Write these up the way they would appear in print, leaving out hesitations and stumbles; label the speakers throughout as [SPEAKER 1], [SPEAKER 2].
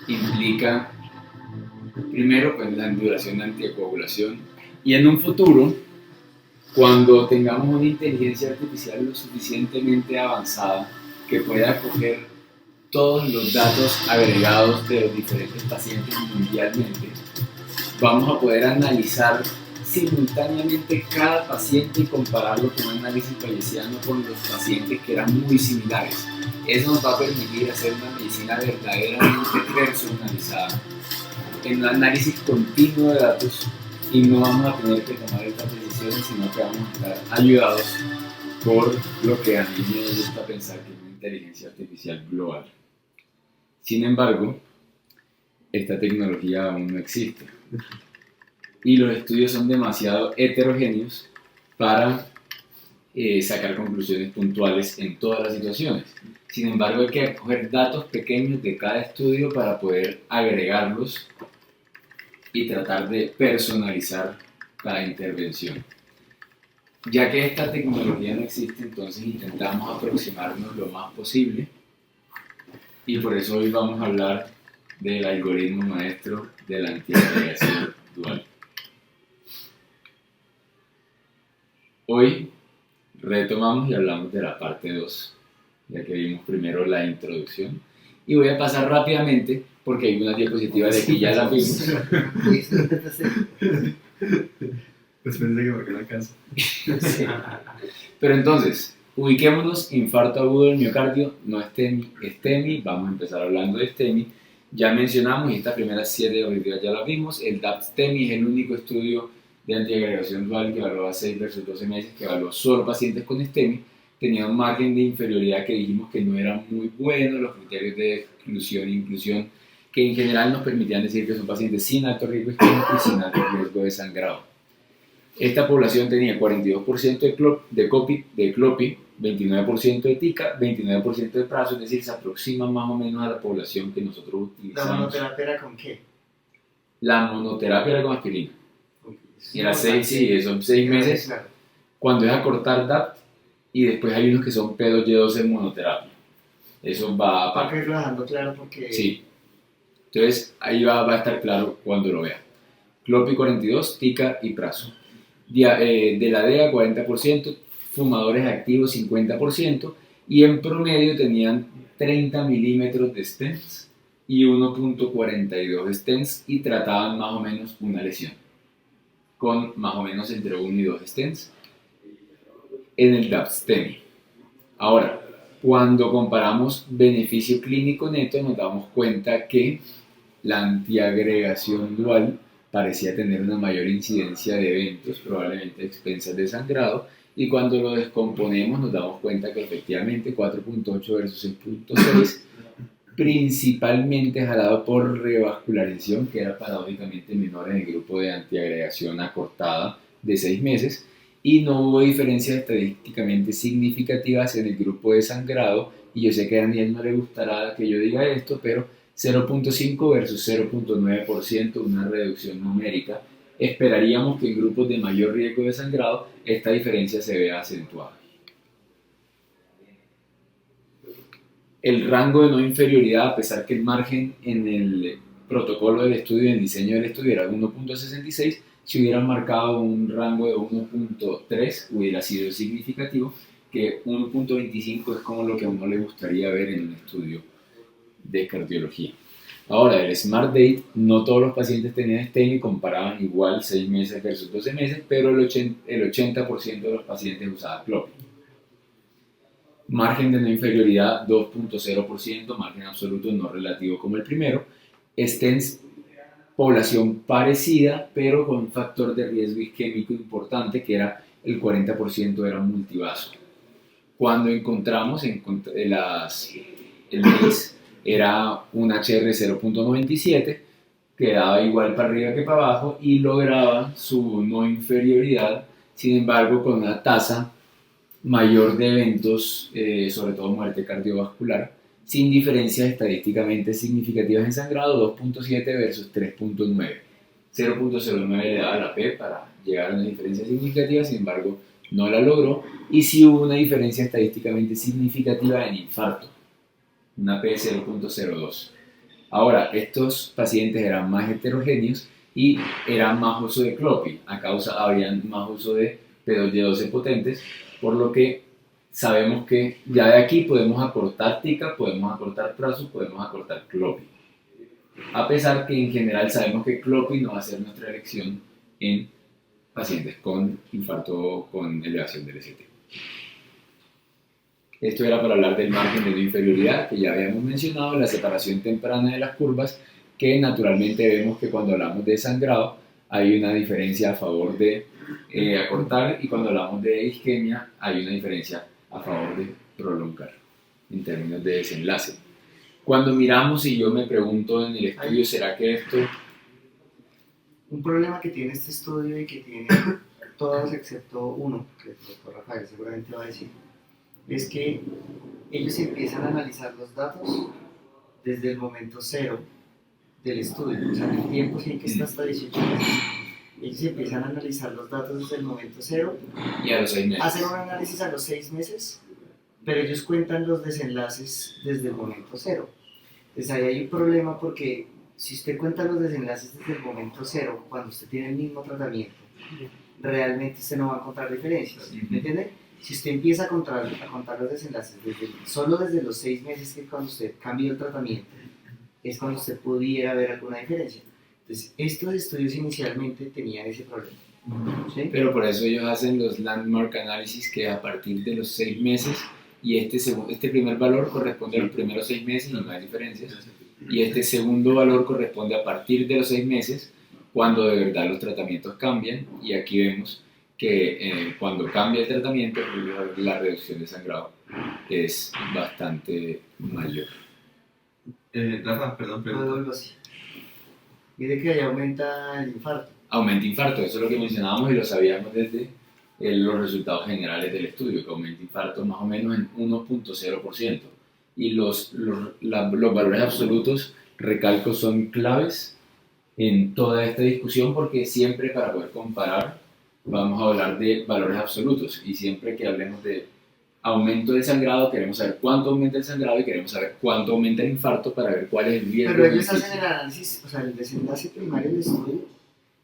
[SPEAKER 1] implica, primero, pues, la duración de anticoagulación, y en un futuro, cuando tengamos una inteligencia artificial lo suficientemente avanzada que pueda coger todos los datos agregados de los diferentes pacientes mundialmente, vamos a poder analizar simultáneamente cada paciente y compararlo con un análisis bayesiano con los pacientes que eran muy similares. Eso nos va a permitir hacer una medicina verdaderamente personalizada en un análisis continuo de datos, y no vamos a tener que tomar estas decisiones, sino que vamos a estar ayudados por lo que a mí me gusta pensar que es una inteligencia artificial global. Sin embargo, esta tecnología aún no existe y los estudios son demasiado heterogéneos para sacar conclusiones puntuales en todas las situaciones. Sin embargo, hay que coger datos pequeños de cada estudio para poder agregarlos y tratar de personalizar cada intervención. Ya que esta tecnología no existe, entonces intentamos aproximarnos lo más posible, y por eso hoy vamos a hablar del algoritmo maestro de la antiagregación dual. Hoy retomamos y hablamos de la parte 2, ya que vimos primero la introducción, y voy a pasar rápidamente porque hay unas diapositivas de aquí ya las vimos.
[SPEAKER 2] Después de que me quedé en casa.
[SPEAKER 1] Sí. Pero entonces, ubiquémonos: infarto agudo del miocardio, no STEMI, STEMI. Vamos a empezar hablando de STEMI. Ya mencionamos, y estas primeras 7 diapositivas ya las vimos, el DAPT-STEMI es el único estudio de antiagregación dual que evaluó a 6 versus 12 meses, que evaluó solo pacientes con STEMI. Tenía un margen de inferioridad que dijimos que no era muy bueno, los criterios de exclusión e inclusión, que en general nos permitían decir que son pacientes sin alto riesgo isquémico y sin alto riesgo de sangrado. Esta población tenía 42% de CLOPI, 29% de TICA, 29% de prazo, es decir, se aproxima más o menos a la población que nosotros utilizamos.
[SPEAKER 3] ¿La monoterapia era con qué?
[SPEAKER 1] La monoterapia era con aspirina.
[SPEAKER 3] Sí,
[SPEAKER 1] Era 6, sí, son 6 meses.
[SPEAKER 3] Claro.
[SPEAKER 1] Cuando es acortar DAPT, y después hay unos que son P2Y12 en monoterapia. Eso va a...
[SPEAKER 3] Para que irlo dejando claro porque...
[SPEAKER 1] Sí. Entonces, ahí va a estar claro cuando lo vea. CLOPI 42, TICA y prazo. De la DEA 40%, fumadores activos 50%, y en promedio tenían 30 milímetros de stents y 1.42 stents, y trataban más o menos una lesión, con más o menos entre 1 y 2 stents en el DAPT-STEMI. Ahora, cuando comparamos beneficio clínico neto, nos damos cuenta que la antiagregación dual parecía tener una mayor incidencia de eventos, probablemente a expensas de sangrado, y cuando lo descomponemos nos damos cuenta que efectivamente 4.8 versus 6.6, principalmente jalado por revascularización, que era paradójicamente menor en el grupo de antiagregación acortada de 6 meses, y no hubo diferencias estadísticamente significativas en el grupo de sangrado, y yo sé que a Daniel no le gustará que yo diga esto, pero 0.5 versus 0.9%, una reducción numérica. Esperaríamos que en grupos de mayor riesgo de sangrado esta diferencia se vea acentuada. El rango de no inferioridad, a pesar que el margen en el protocolo del estudio, en el diseño del estudio, era 1.66, si hubieran marcado un rango de 1.3 hubiera sido significativo, que 1.25 es como lo que a uno le gustaría ver en un estudio de cardiología. Ahora, el Smart Date, no todos los pacientes tenían STEMI, comparaban igual 6 meses versus 12 meses, pero el 80% de los pacientes usaban CLOPI. Margen de no inferioridad 2.0%, margen absoluto no relativo como el primero. Stents, población parecida, pero con un factor de riesgo isquémico importante, que era el 40% era multivaso. Cuando encontramos el MACE, era un HR 0.97, quedaba igual para arriba que para abajo y lograba su no inferioridad, sin embargo con una tasa mayor de eventos, sobre todo muerte cardiovascular, sin diferencias estadísticamente significativas en sangrado, 2.7 versus 3.9. 0.09 le daba la P para llegar a una diferencia significativa, sin embargo no la logró, y sí hubo una diferencia estadísticamente significativa en infarto, una P 0.02. Ahora, estos pacientes eran más heterogéneos y eran más uso de clopi, habían más uso de P2Y12 potentes, por lo que sabemos que ya de aquí podemos acortar TICA, podemos acortar prazo, podemos acortar clopi. A pesar que en general sabemos que clopi no va a ser nuestra elección en pacientes con infarto con elevación del ST. Esto era para hablar del margen de no inferioridad, que ya habíamos mencionado, la separación temprana de las curvas, que naturalmente vemos que cuando hablamos de sangrado hay una diferencia a favor de acortar, y cuando hablamos de isquemia hay una diferencia a favor de prolongar en términos de desenlace. Cuando miramos, y yo me pregunto en el estudio, ¿será que esto?
[SPEAKER 3] Un problema que tiene este estudio y que tiene todos excepto uno, que el doctor Rafael seguramente va a decir, es que ellos empiezan a analizar los datos desde el momento cero del estudio, o sea, en el tiempo sin que está hasta 18 meses. Ellos empiezan a analizar los datos desde el momento cero
[SPEAKER 1] Y a los 6 meses.
[SPEAKER 3] hacen un análisis a los 6 meses, pero ellos cuentan los desenlaces desde el momento cero. Entonces ahí hay un problema porque si usted cuenta los desenlaces desde el momento cero, cuando usted tiene el mismo tratamiento, realmente usted no va a encontrar diferencias, ¿me entiende? Si usted empieza a contar los desenlaces solo desde los 6 meses, que es cuando usted cambia el tratamiento, es cuando usted pudiera ver alguna diferencia. Entonces, estos estudios inicialmente tenían ese problema. ¿Sí?
[SPEAKER 1] Pero por eso ellos hacen los landmark análisis, que a partir de los 6 meses, y este primer valor corresponde a los primeros 6 meses y no hay diferencias, y este segundo valor corresponde a partir de los 6 meses, cuando de verdad los tratamientos cambian, y aquí vemos que cuando cambia el tratamiento, la reducción de sangrado es bastante mayor.
[SPEAKER 2] Rafa, perdón,
[SPEAKER 3] Puedo
[SPEAKER 2] pregunta.
[SPEAKER 3] verlo así. Mire que ahí aumenta el infarto.
[SPEAKER 1] Aumenta infarto, eso es lo que mencionábamos y lo sabíamos desde los resultados generales del estudio, que aumenta infarto más o menos en 1.0%. Y los valores absolutos, recalco, son claves en toda esta discusión, porque siempre para poder comparar vamos a hablar de valores absolutos, y siempre que hablemos de aumento del sangrado queremos saber cuánto aumenta el sangrado y queremos saber cuánto aumenta el infarto para ver cuál es el riesgo.
[SPEAKER 3] Pero ellos hacen el análisis, o sea, el desenlace primario del estudio,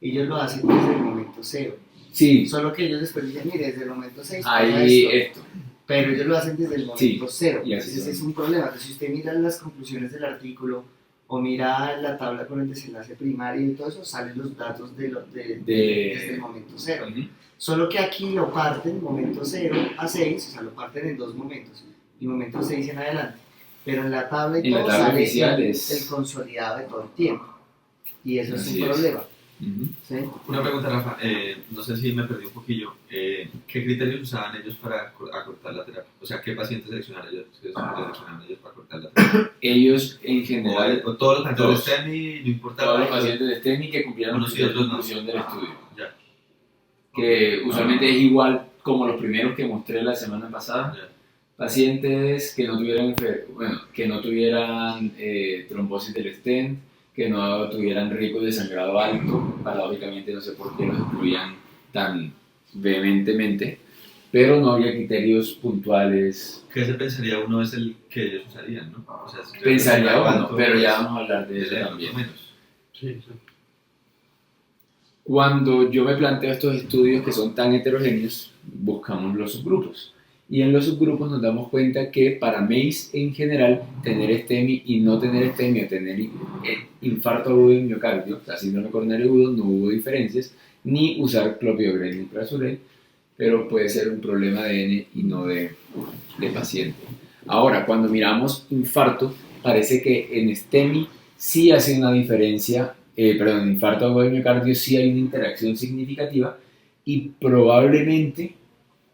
[SPEAKER 3] ellos lo hacen desde el momento cero.
[SPEAKER 1] Sí,
[SPEAKER 3] Solo que ellos después dicen, mire, desde el momento 6 pasa
[SPEAKER 1] ahí
[SPEAKER 3] esto. Pero ellos lo hacen desde el momento cero.
[SPEAKER 1] y así
[SPEAKER 3] Entonces
[SPEAKER 1] son.
[SPEAKER 3] es un problema. Entonces, si usted mira las conclusiones del artículo o mira la tabla con el desenlace primario y todo eso, salen los datos desde el momento cero. Solo que aquí lo parten momento 0 a 6, o sea, lo parten en dos momentos, y momento 6 en adelante. Pero en la tabla y
[SPEAKER 1] En la
[SPEAKER 3] todo
[SPEAKER 1] tabla
[SPEAKER 3] sale
[SPEAKER 1] oficial
[SPEAKER 3] el
[SPEAKER 1] es-
[SPEAKER 3] consolidado de todo el tiempo. Y eso es
[SPEAKER 1] Así
[SPEAKER 3] un
[SPEAKER 1] es.
[SPEAKER 3] problema.
[SPEAKER 1] Ujú.
[SPEAKER 3] ¿Sí?
[SPEAKER 2] Una pregunta, Rafa. No sé si me perdí un poquillo. ¿Qué criterios usaban ellos para acortar la terapia? O sea, ¿qué pacientes seleccionaron ellos para cortar la terapia?
[SPEAKER 1] Ellos en general,
[SPEAKER 2] O todos los pacientes
[SPEAKER 1] todos.
[SPEAKER 2] de STEMI, no importaba.
[SPEAKER 1] todos los pacientes de STEMI que cumplieron
[SPEAKER 2] Unos
[SPEAKER 1] los
[SPEAKER 2] y
[SPEAKER 1] criterios de
[SPEAKER 2] otros no.
[SPEAKER 1] inclusión del estudio,
[SPEAKER 2] Ya,
[SPEAKER 1] que usualmente es igual como los primeros que mostré la semana pasada.
[SPEAKER 2] ya.
[SPEAKER 1] Pacientes que no tuvieran, trombosis del stent, que no tuvieran riesgo de sangrado alto, paradójicamente no sé por qué los excluían tan vehementemente, pero no había criterios puntuales.
[SPEAKER 2] ¿Qué se pensaría uno es el que ellos usarían, no? O sea, si
[SPEAKER 1] Pensaría uno,
[SPEAKER 2] cuánto
[SPEAKER 1] pero
[SPEAKER 2] es,
[SPEAKER 1] ya vamos a hablar de eso
[SPEAKER 2] más o
[SPEAKER 1] también.
[SPEAKER 2] menos.
[SPEAKER 4] Sí, sí.
[SPEAKER 1] Cuando yo me planteo estos estudios que son tan heterogéneos, buscamos los subgrupos. Y en los subgrupos nos damos cuenta que para MACE en general, tener STEMI y no tener STEMI, o tener infarto agudo del miocardio, o sea, síndrome coronario agudo, no hubo diferencias, ni usar clopidogrel ni prasugrel, pero puede ser un problema de N y no de paciente. Ahora, cuando miramos infarto, parece que en STEMI sí hace una diferencia, en infarto agudo del miocardio sí hay una interacción significativa, y probablemente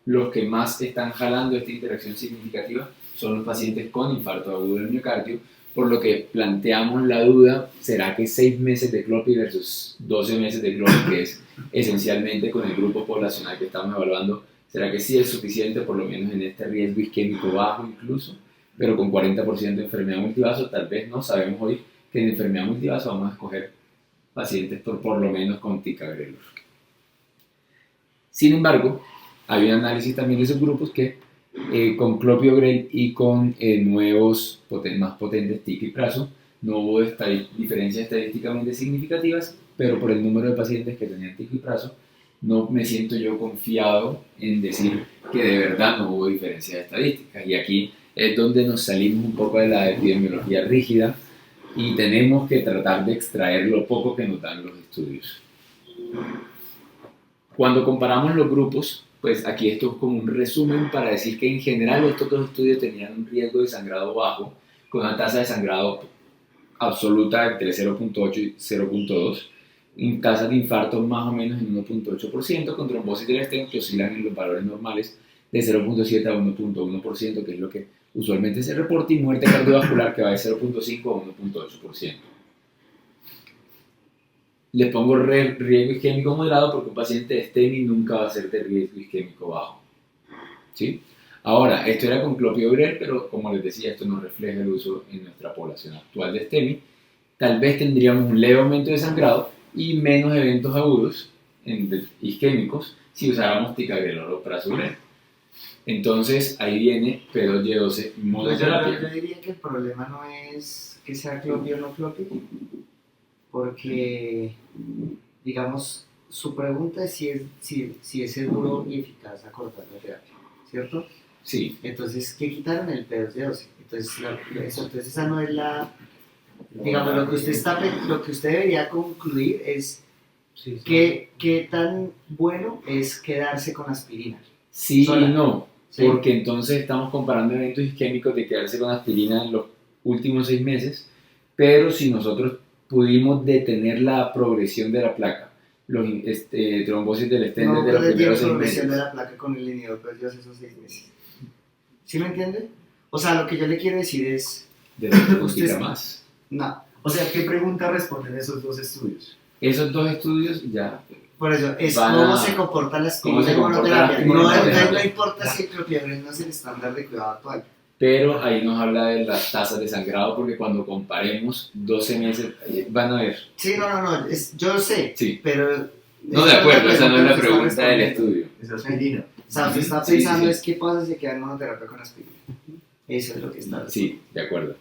[SPEAKER 1] los que más están jalando esta interacción significativa son los pacientes con infarto agudo del miocardio, por lo que planteamos la duda, ¿será que 6 meses de clopi versus 12 meses de clopi, que es esencialmente con el grupo poblacional que estamos evaluando, será que sí es suficiente, por lo menos en este riesgo isquémico bajo incluso, pero con 40% de enfermedad multivaso? Tal vez no, sabemos hoy que en enfermedad multivaso vamos a escoger pacientes por lo menos con ticagrelor. Sin embargo, hay un análisis también de esos grupos que con clopidogrel y con nuevos más potentes TIC y prazo no hubo diferencias estadísticamente significativas, pero por el número de pacientes que tenían ticoipraso, no me siento yo confiado en decir que de verdad no hubo diferencias estadísticas. Y aquí es donde nos salimos un poco de la epidemiología rígida y tenemos que tratar de extraer lo poco que nos dan los estudios. Cuando comparamos los grupos, pues aquí esto es como un resumen para decir que en general estos dos estudios tenían un riesgo de sangrado bajo, con una tasa de sangrado absoluta entre 0.8 y 0.2, en tasas de infarto más o menos en 1.8%, con trombosis del stent que oscilan en los valores normales de 0.7 a 1.1%, que es lo que usualmente se reporta, y muerte cardiovascular que va de 0.5 a 1.8%. Les pongo riesgo isquémico moderado porque un paciente de STEMI nunca va a ser de riesgo isquémico bajo. ¿Sí? Ahora, esto era con clopidogrel, pero como les decía, esto no refleja el uso en nuestra población actual de STEMI. Tal vez tendríamos un leve aumento de sangrado y menos eventos agudos isquémicos si usáramos ticagrelor o prasugrel. Entonces, ahí viene P2Y12 monoterapia.
[SPEAKER 3] Yo diría que el problema no es que sea clopio o no clopio, porque, digamos, su pregunta es si es seguro y eficaz acortar la terapia, ¿cierto?
[SPEAKER 1] Sí.
[SPEAKER 3] Entonces, ¿qué quitaron? El P2Y12. Entonces esa no es la... Digamos, lo que usted debería concluir es qué tan bueno es quedarse con aspirina.
[SPEAKER 1] Sí
[SPEAKER 3] Sola.
[SPEAKER 1] y no,
[SPEAKER 3] Sí.
[SPEAKER 1] porque entonces estamos comparando eventos isquémicos de quedarse con aspirina en los últimos 6 meses, pero si nosotros pudimos detener la progresión de la placa, los trombosis del stent
[SPEAKER 3] No,
[SPEAKER 1] desde los
[SPEAKER 3] pero tiene
[SPEAKER 1] primeros 6
[SPEAKER 3] progresión de
[SPEAKER 1] meses.
[SPEAKER 3] la placa con el inhibidor P2Y12 esos 6 meses. ¿Sí me entiende? O sea, lo que yo le quiero decir es...
[SPEAKER 1] De los que
[SPEAKER 3] Usted-
[SPEAKER 1] complica más.
[SPEAKER 3] No,
[SPEAKER 4] O sea, ¿qué pregunta responden esos dos estudios?
[SPEAKER 1] Esos dos estudios ya,
[SPEAKER 3] por eso, es
[SPEAKER 1] Van
[SPEAKER 3] cómo
[SPEAKER 1] a-
[SPEAKER 3] se comporta la
[SPEAKER 1] cómo se
[SPEAKER 3] aspirina en
[SPEAKER 1] comporta la
[SPEAKER 3] monoterapia.
[SPEAKER 1] aspirina en
[SPEAKER 3] No,
[SPEAKER 1] monoterapia.
[SPEAKER 3] no importa si el clopidogrel no es el estándar de cuidado actual.
[SPEAKER 1] pero ahí nos habla de las tasas de sangrado, porque cuando comparemos 12 meses, van a ver.
[SPEAKER 3] Sí, no, yo sé,
[SPEAKER 1] Sí.
[SPEAKER 3] pero...
[SPEAKER 1] No, de acuerdo, esa no es la pregunta del estudio.
[SPEAKER 4] Es aspirina.
[SPEAKER 3] O sea, usted está
[SPEAKER 1] Sí,
[SPEAKER 3] pensando
[SPEAKER 1] sí.
[SPEAKER 3] es qué pasa si se queda en monoterapia con aspirina. Eso es lo que está...
[SPEAKER 1] Sí, de acuerdo.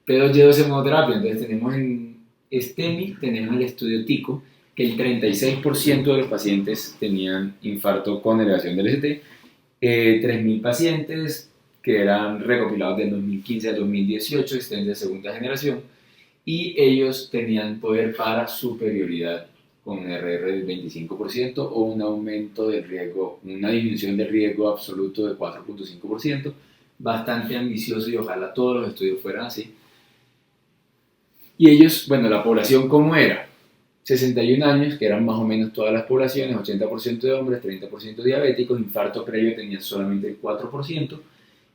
[SPEAKER 1] P2Y12 monoterapia, entonces tenemos en STEMI, tenemos el estudio TICO, que el 36% de los pacientes tenían infarto con elevación del ST, 3.000 pacientes que eran recopilados del 2015 al 2018, STEM de segunda generación, y ellos tenían poder para superioridad con un RR del 25% o un aumento del riesgo, una disminución del riesgo absoluto de 4.5%, bastante ambicioso y ojalá todos los estudios fueran así. Y ellos, bueno, la población ¿cómo era? 61 años, que eran más o menos todas las poblaciones, 80% de hombres, 30% diabéticos, infarto previo tenían solamente el 4%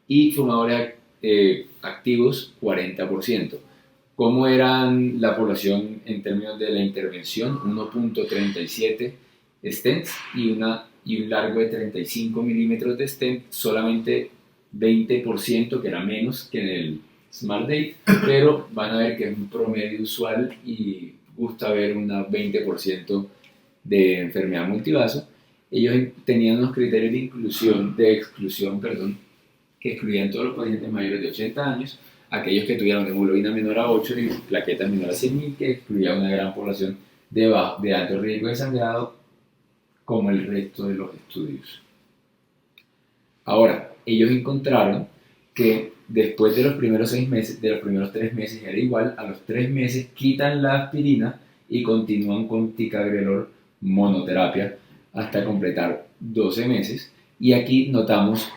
[SPEAKER 1] y fumadores activos 40%. ¿Cómo eran la población en términos de la intervención? 1.37 stents y un largo de 35 milímetros de stent, solamente 20%, que era menos que en el Smart Date, pero van a ver que es un promedio usual y gusta ver un 20% de enfermedad multivaso. Ellos tenían unos criterios de exclusión, que excluían todos los pacientes mayores de 80 años, aquellos que tuvieran hemoglobina menor a 8 y plaquetas menor a 100.000, que excluía una gran población de alto riesgo de sangrado, como el resto de los estudios. Ahora, ellos encontraron que después de los primeros 6 meses, de los primeros 3 meses era igual, a los 3 meses quitan la aspirina y continúan con ticagrelor monoterapia hasta completar 12 meses. Y aquí notamos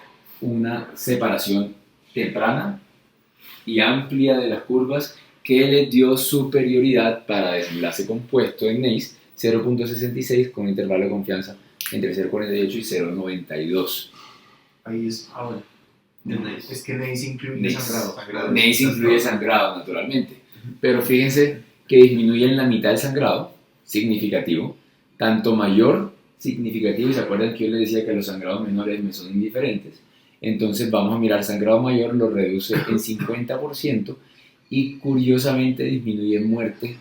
[SPEAKER 1] una separación temprana y amplia de las curvas que les dio superioridad para desenlace compuesto en NACE 0.66 con un intervalo de confianza entre 0.48 y 0.92.
[SPEAKER 4] Ahí es ahora.
[SPEAKER 2] El NACE.
[SPEAKER 4] Es que NACE incluye
[SPEAKER 1] NACE.
[SPEAKER 4] sangrado.
[SPEAKER 1] NACE incluye sangrado, naturalmente, pero fíjense que disminuyen la mitad del sangrado, significativo, tanto mayor, significativo, y se acuerdan que yo les decía que los sangrados menores me son indiferentes, entonces vamos a mirar sangrado mayor, lo reduce en 50% y curiosamente disminuye muerte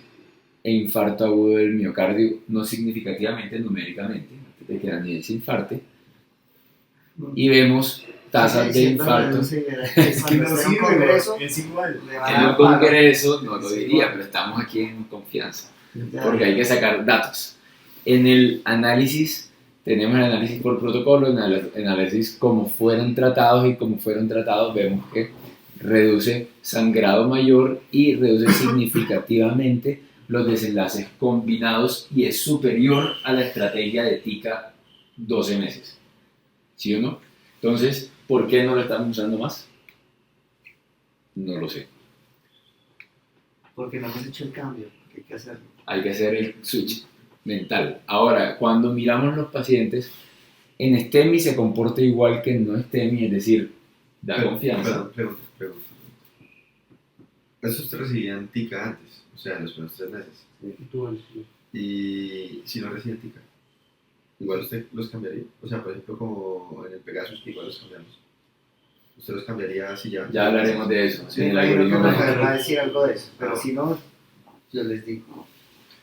[SPEAKER 1] e infarto agudo del miocardio, no significativamente, numéricamente, antes de que la niña se infarte, y vemos tasas de infarto.
[SPEAKER 3] Es
[SPEAKER 4] Es que no sirve,
[SPEAKER 3] congreso,
[SPEAKER 4] es igual.
[SPEAKER 3] le van a
[SPEAKER 1] En un
[SPEAKER 3] dar palo.
[SPEAKER 1] congreso no lo
[SPEAKER 4] Sí,
[SPEAKER 1] diría,
[SPEAKER 4] igual.
[SPEAKER 1] pero estamos aquí en confianza,
[SPEAKER 3] Ya.
[SPEAKER 1] porque hay que sacar datos. En el análisis, tenemos el análisis por protocolo, en el análisis como fueron tratados, y como fueron tratados vemos que reduce sangrado mayor y reduce significativamente los desenlaces combinados y es superior a la estrategia de TICA 12 meses. ¿Sí o no? Entonces, ¿por qué no lo estamos usando más? No lo sé.
[SPEAKER 3] Porque no hemos hecho el cambio, hay que hacerlo.
[SPEAKER 1] Hay que hacer el switch mental. Ahora, cuando miramos los pacientes, en STEMI se comporta igual que en no STEMI, es decir, da confianza.
[SPEAKER 2] Pregunta. Eso usted recibía en TICA antes, o sea, en los primeros 3 meses. Y si no recibía TICA, igual usted los cambiaría. O sea, por ejemplo, como en el Pegasus, igual los cambiamos. Usted los cambiaría si ya.
[SPEAKER 1] Ya hablaremos de eso.
[SPEAKER 3] Sí,
[SPEAKER 1] en el
[SPEAKER 3] hay uno que
[SPEAKER 1] algoritmo
[SPEAKER 3] me
[SPEAKER 1] mágico.
[SPEAKER 3] va a decir algo de eso, pero
[SPEAKER 2] No.
[SPEAKER 3] si no, yo les digo.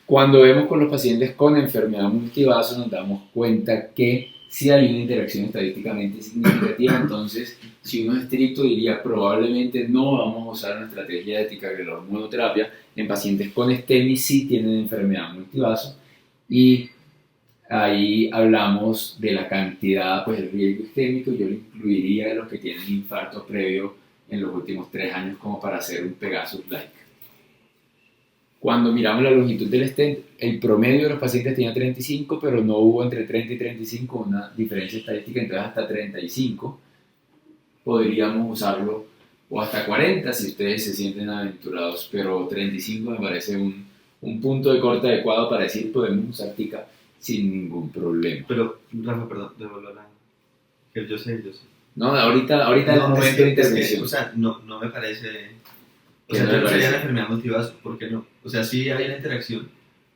[SPEAKER 1] Cuando vemos con los pacientes con enfermedad multivaso, nos damos cuenta que si hay una interacción estadísticamente significativa. Entonces, si uno es estricto, diría probablemente no vamos a usar una estrategia de ticagrelor monoterapia. En pacientes con STEMI sí tienen enfermedad multivaso, y ahí hablamos de la cantidad, pues el riesgo isquémico. Yo le incluiría a los que tienen infarto previo en los últimos 3 años como para hacer un Pegasus-like. Cuando miramos la longitud del stent, el promedio de los pacientes tenía 35, pero no hubo entre 30 y 35 una diferencia estadística, entonces hasta 35 podríamos usarlo, o hasta 40 si ustedes se sienten aventurados, pero 35 me parece un punto de corte adecuado para decir podemos usar TICA sin ningún problema.
[SPEAKER 2] Pero, Rafa, perdón, devuelvo la. Que yo sé.
[SPEAKER 1] No, ahorita es el
[SPEAKER 2] No,
[SPEAKER 1] momento de intervención.
[SPEAKER 2] o sea, no me parece. O
[SPEAKER 1] ¿Qué
[SPEAKER 2] sea,
[SPEAKER 1] no
[SPEAKER 2] yo
[SPEAKER 1] le
[SPEAKER 2] no sería
[SPEAKER 1] parece?
[SPEAKER 2] la enfermedad multivaso, ¿por qué no? O sea, sí hay una interacción,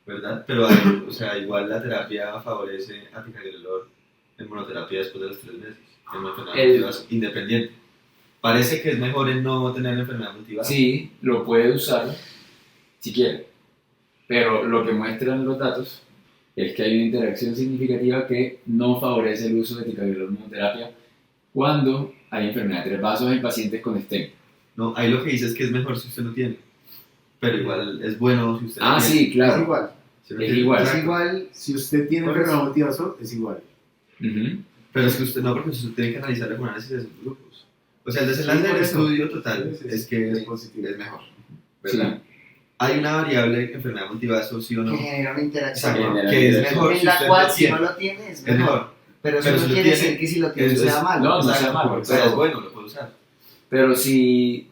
[SPEAKER 2] ¿verdad? Pero hay, o sea, igual la terapia favorece a ticagrelor en monoterapia después de los 3 meses, en una enfermedad multivaso, independiente. Parece que es mejor en no tener la enfermedad multivaso.
[SPEAKER 1] Sí, lo puede usar si quiere, pero lo que muestran los datos es que hay una interacción significativa que no favorece el uso de ticagrelor monoterapia cuando hay enfermedad de 3 vasos en pacientes con STEMI.
[SPEAKER 2] No, ahí lo que dice es que es mejor si usted no tiene, pero igual es bueno si usted no
[SPEAKER 1] Ah,
[SPEAKER 2] tiene.
[SPEAKER 1] sí, claro.
[SPEAKER 3] Es igual.
[SPEAKER 2] Si no
[SPEAKER 1] es
[SPEAKER 2] tiene,
[SPEAKER 1] igual.
[SPEAKER 3] Es
[SPEAKER 2] exacto.
[SPEAKER 3] igual.
[SPEAKER 4] Si usted tiene
[SPEAKER 3] Por eso.
[SPEAKER 4] enfermedad multivaso, es igual.
[SPEAKER 1] Ujú.
[SPEAKER 2] Pero es que usted no, porque usted tiene que analizarlo con análisis de subgrupos. O sea, el desenlace
[SPEAKER 4] Sí, por
[SPEAKER 2] del
[SPEAKER 4] eso.
[SPEAKER 2] estudio total
[SPEAKER 4] Sí, sí,
[SPEAKER 2] es
[SPEAKER 4] sí,
[SPEAKER 2] que
[SPEAKER 4] es
[SPEAKER 2] es
[SPEAKER 4] positivo.
[SPEAKER 2] mejor, ¿verdad?
[SPEAKER 1] Sí.
[SPEAKER 2] Hay una variable enfermedad multivaso, sí o no,
[SPEAKER 3] Que genera una interacción.
[SPEAKER 2] exacto,
[SPEAKER 1] genera
[SPEAKER 2] que es
[SPEAKER 1] interacción.
[SPEAKER 2] mejor
[SPEAKER 3] En
[SPEAKER 2] si
[SPEAKER 3] la
[SPEAKER 2] usted
[SPEAKER 3] cual,
[SPEAKER 2] lo
[SPEAKER 3] si
[SPEAKER 2] tiene.
[SPEAKER 3] no lo tiene, es
[SPEAKER 2] Es
[SPEAKER 3] mejor.
[SPEAKER 2] mejor.
[SPEAKER 3] Pero eso
[SPEAKER 2] Pero
[SPEAKER 3] no
[SPEAKER 2] si lo
[SPEAKER 3] quiere
[SPEAKER 2] tiene,
[SPEAKER 3] decir que si lo tiene
[SPEAKER 2] eso
[SPEAKER 3] sea
[SPEAKER 2] es-
[SPEAKER 3] malo.
[SPEAKER 1] No, no sea
[SPEAKER 2] Exacto,
[SPEAKER 1] malo,
[SPEAKER 2] pero
[SPEAKER 1] pero-
[SPEAKER 2] es bueno, lo puede usar.
[SPEAKER 1] Pero si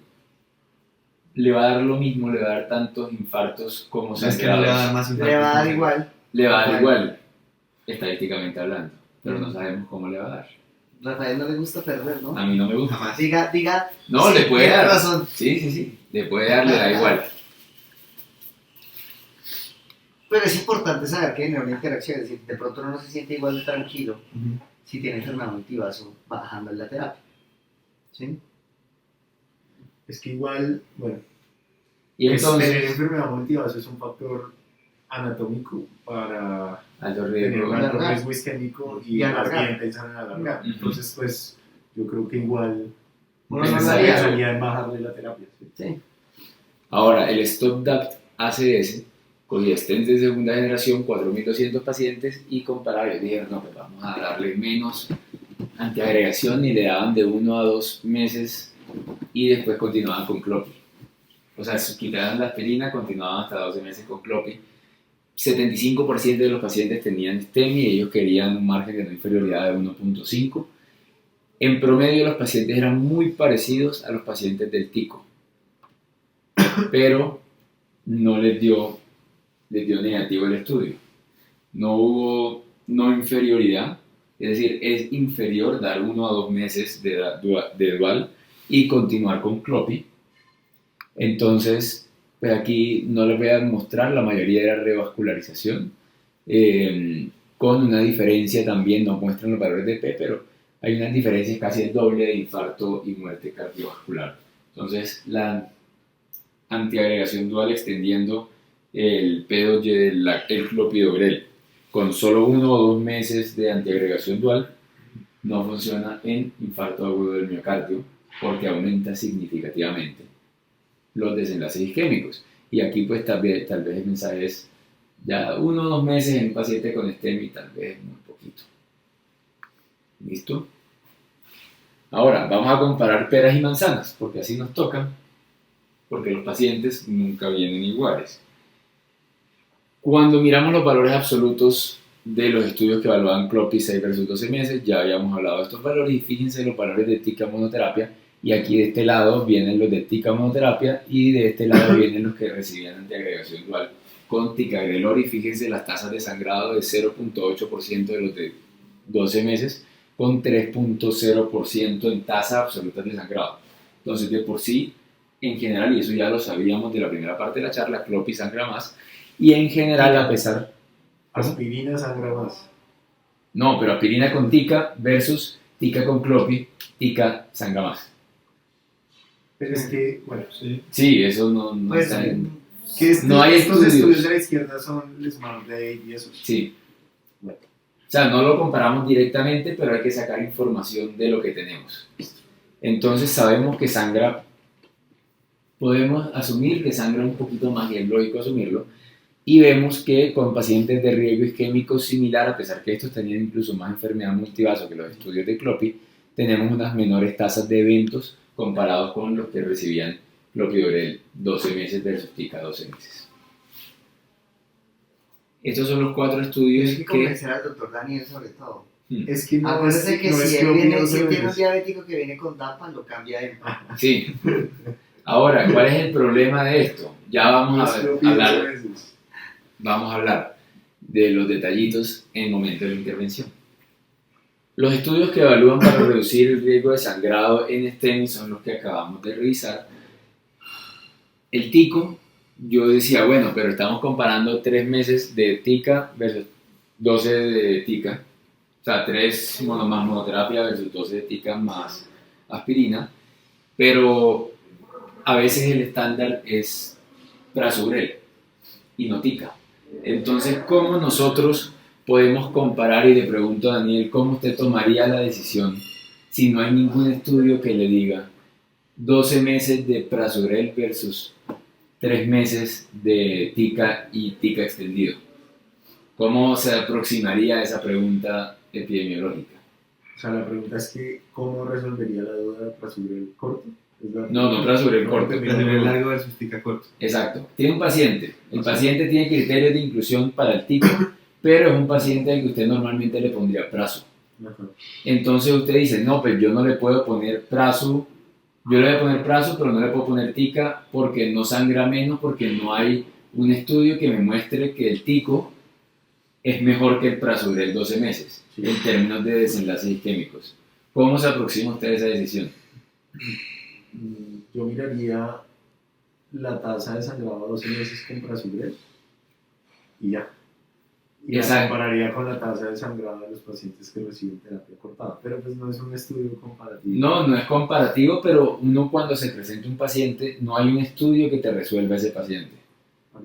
[SPEAKER 1] le va a dar lo mismo, le va a dar tantos infartos como
[SPEAKER 2] O sea, es que no le va a dar más
[SPEAKER 3] Le va a dar
[SPEAKER 2] infartos.
[SPEAKER 3] igual.
[SPEAKER 1] le va a dar
[SPEAKER 3] Igual.
[SPEAKER 1] igual, estadísticamente hablando, pero no sabemos cómo le va a dar.
[SPEAKER 3] Rafael no le gusta perder, ¿no?
[SPEAKER 1] A mí no me gusta.
[SPEAKER 2] Jamás.
[SPEAKER 3] Diga.
[SPEAKER 1] No,
[SPEAKER 3] sí,
[SPEAKER 1] le puede
[SPEAKER 3] tiene
[SPEAKER 1] dar.
[SPEAKER 3] razón.
[SPEAKER 1] Sí, le puede dar, le da igual.
[SPEAKER 3] Pero es importante saber que genera una interacción. Es decir, de pronto uno no se siente igual de tranquilo
[SPEAKER 2] Ujú.
[SPEAKER 3] si tiene enfermedad multivaso bajando en la terapia. ¿Sí?
[SPEAKER 4] Es que igual, bueno,
[SPEAKER 1] Y
[SPEAKER 4] tener
[SPEAKER 1] entonces,
[SPEAKER 4] enfermedad multivaso es un factor anatómico para
[SPEAKER 1] alto
[SPEAKER 4] tener
[SPEAKER 1] riesgo.
[SPEAKER 4] un alto
[SPEAKER 3] alargar.
[SPEAKER 4] riesgo isquémico y
[SPEAKER 3] Y
[SPEAKER 4] más
[SPEAKER 3] alargar.
[SPEAKER 4] bien pensar en alargar.
[SPEAKER 1] Ujú.
[SPEAKER 4] Entonces, pues, yo creo que igual
[SPEAKER 3] Uno no lo
[SPEAKER 1] Pensaría.
[SPEAKER 3] haría.
[SPEAKER 4] pensaría en bajarle la terapia. ¿sí?
[SPEAKER 3] Sí.
[SPEAKER 1] Ahora, el StopDAPT ACS cogía stents de segunda generación, 4.200 pacientes, y comparables dijeron, no, pues vamos a darle menos antiagregación, y le daban de 1 a 2 meses y después continuaban con Clopi. O sea, quitaban la aspirina, continuaban hasta 12 meses con Clopi. 75% de los pacientes tenían STEMI y ellos querían un margen de no inferioridad de 1.5. En promedio los pacientes eran muy parecidos a los pacientes del TICO, pero no les dio negativo el estudio. No hubo no inferioridad, es decir, es inferior dar 1 a 2 meses de dual y continuar con Clopi. Entonces, pues aquí no les voy a mostrar, la mayoría era revascularización, con una diferencia también, no muestran los valores de P, pero hay unas diferencias casi el doble de infarto y muerte cardiovascular. Entonces, la antiagregación dual extendiendo el P2Y el clopidogrel con solo 1 o 2 meses de antiagregación dual no funciona en infarto agudo del miocardio porque aumenta significativamente los desenlaces isquémicos. Y aquí pues tal vez el mensaje es ya 1 o 2 meses en un paciente con STEMI, tal vez muy poquito. ¿Listo? Ahora, vamos a comparar peras y manzanas, porque así nos toca, porque los pacientes nunca vienen iguales. Cuando miramos los valores absolutos de los estudios que evaluaban CLOPI 6 versus 12 meses, ya habíamos hablado de estos valores y fíjense los valores de TICA monoterapia, y aquí de este lado vienen los de TICA monoterapia y de este lado vienen los que recibían antiagregación dual con ticagrelor, y fíjense las tasas de sangrado de 0.8% de los de 12 meses con 3.0% en tasa absoluta de sangrado. Entonces, de por sí, en general, y eso ya lo sabíamos de la primera parte de la charla, CLOPI sangra más, y en general, a pesar...
[SPEAKER 4] Aspirina sangra más.
[SPEAKER 1] No, pero aspirina con TICA versus TICA con CLOPI, TICA sangra más.
[SPEAKER 4] Pero es que, bueno,
[SPEAKER 1] Sí, eso no
[SPEAKER 3] Pues,
[SPEAKER 1] está en...
[SPEAKER 4] que
[SPEAKER 1] No hay
[SPEAKER 4] estos
[SPEAKER 1] estudios.
[SPEAKER 4] estudios de la izquierda son el Smart Day y esos.
[SPEAKER 1] Sí.
[SPEAKER 4] Bueno.
[SPEAKER 1] O sea, no lo comparamos directamente, pero hay que sacar información de lo que tenemos. Entonces sabemos que sangra, podemos asumir que sangra un poquito más, y es lógico asumirlo, y vemos que con pacientes de riesgo isquémico similar, a pesar que estos tenían incluso más enfermedad multivaso que los estudios de CLOPI, tenemos unas menores tasas de eventos comparados con los que recibían clopidogrel 12 meses versus TICA 12 meses. Estos son los 4 estudios
[SPEAKER 3] Hay que convencer al doctor Daniel sobre todo.
[SPEAKER 4] Es que no
[SPEAKER 3] Acuérdese
[SPEAKER 4] es,
[SPEAKER 3] que
[SPEAKER 4] no
[SPEAKER 3] si
[SPEAKER 4] es
[SPEAKER 3] él viene,
[SPEAKER 4] Clopidogrel,
[SPEAKER 3] si él tiene un
[SPEAKER 4] es-
[SPEAKER 3] diabético que viene con DAPA, lo cambia él.
[SPEAKER 1] Sí. Ahora, ¿cuál es el problema de esto? Ya
[SPEAKER 4] no es Clopidogrel, es-
[SPEAKER 1] vamos a hablar de los detallitos en el momento de la intervención. Los estudios que evalúan para reducir el riesgo de sangrado en STEMI son los que acabamos de revisar. El TICO, yo decía, bueno, pero estamos comparando 3 meses de TICA versus 12 de TICA, o sea, 3 más monoterapia versus 12 de TICA más aspirina, pero a veces el estándar es prasugrel y no TICA. Entonces, ¿cómo nosotros podemos comparar? Y le pregunto a Daniel, ¿cómo usted tomaría la decisión si no hay ningún estudio que le diga 12 meses de prasugrel versus 3 meses de TICA y TICA extendido? ¿Cómo se aproximaría a esa pregunta epidemiológica?
[SPEAKER 4] O sea, la pregunta es que, ¿cómo resolvería la duda de prasugrel corto?
[SPEAKER 1] No, prasugrel corto.
[SPEAKER 2] Prasugrel largo versus TICA corto.
[SPEAKER 1] Exacto. Tiene un paciente. El paciente tiene criterios de inclusión para el TICA, pero es un paciente al que usted normalmente le pondría prazo.
[SPEAKER 4] Ajá.
[SPEAKER 1] Entonces usted dice, no, pues yo no le puedo poner prazo, yo le voy a poner prazo, pero no le puedo poner TICA porque no sangra menos, porque no hay un estudio que me muestre que el TICO es mejor que el prasugrel 12 meses,
[SPEAKER 4] Sí.
[SPEAKER 1] en términos de desenlaces isquémicos. ¿Cómo se aproxima usted a esa decisión?
[SPEAKER 4] Yo miraría la tasa de sangrado a 12 meses con prasugrel y ya. Y la
[SPEAKER 1] Exacto.
[SPEAKER 4] compararía con la tasa de sangrado de los pacientes que reciben terapia cortada. Pero pues no es un estudio comparativo.
[SPEAKER 1] No es comparativo, pero uno cuando se presenta un paciente, no hay un estudio que te resuelva ese paciente.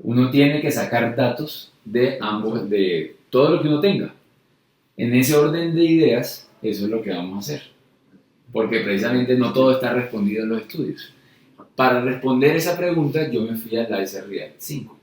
[SPEAKER 1] Uno tiene que sacar datos de ambos, de todo lo que uno tenga. En ese orden de ideas, eso es lo que vamos a hacer. Porque precisamente no todo está respondido en los estudios. Para responder esa pregunta, yo me fui al ICER React 5.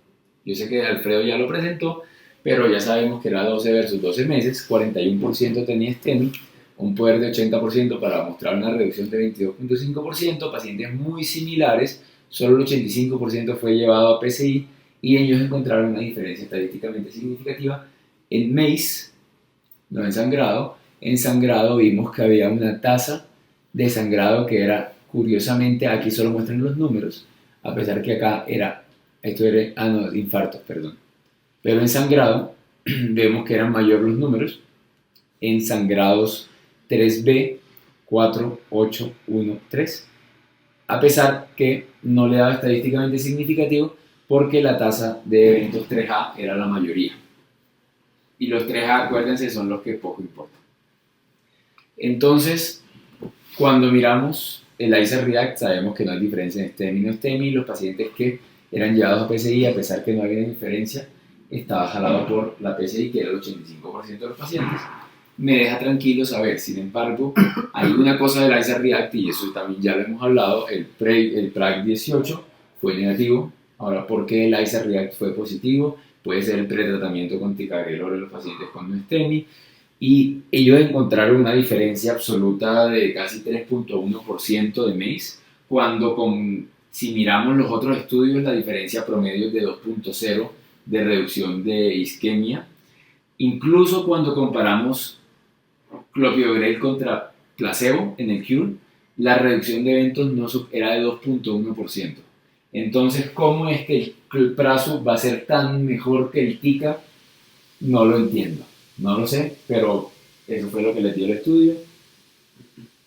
[SPEAKER 1] Yo sé que Alfredo ya lo presentó, pero ya sabemos que era 12 versus 12 meses, 41% tenía STEMI, un poder de 80% para mostrar una reducción de 22.5%, pacientes muy similares, solo el 85% fue llevado a PCI, y ellos encontraron una diferencia estadísticamente significativa en MACE, no en sangrado. En sangrado vimos que había una tasa de sangrado que era, curiosamente, aquí solo muestran los números, a pesar que acá era, infartos, perdón. Pero en sangrado vemos que eran mayor los números, en sangrados 3B, 4, 8, 1, 3, a pesar que no le daba estadísticamente significativo porque la tasa de eventos 3A era la mayoría. Y los 3A, acuérdense, son los que poco importan. Entonces, cuando miramos el ICER React, sabemos que no hay diferencia en STEMI y no STEMI. Los pacientes que eran llevados a PCI, a pesar que no había diferencia, estaba jalado por la PCI, que era el 85% de los pacientes. me deja tranquilo saber. Sin embargo, hay una cosa del ICER React, y eso también ya lo hemos hablado, el PRAC 18 fue negativo. Ahora, ¿por qué el ICER React fue positivo? Puede ser el pretratamiento con ticagrelor en los pacientes con Nuestemi, y ellos encontraron una diferencia absoluta de casi 3.1% de MACE, cuando si miramos los otros estudios, la diferencia promedio es de 2.0 de reducción de isquemia. Incluso cuando comparamos clopidogrel contra placebo en el CURE, la reducción de eventos era de 2.1%. Entonces, ¿cómo es que el prazo va a ser tan mejor que el TICA? No lo entiendo, no lo sé, pero eso fue lo que les dio el estudio.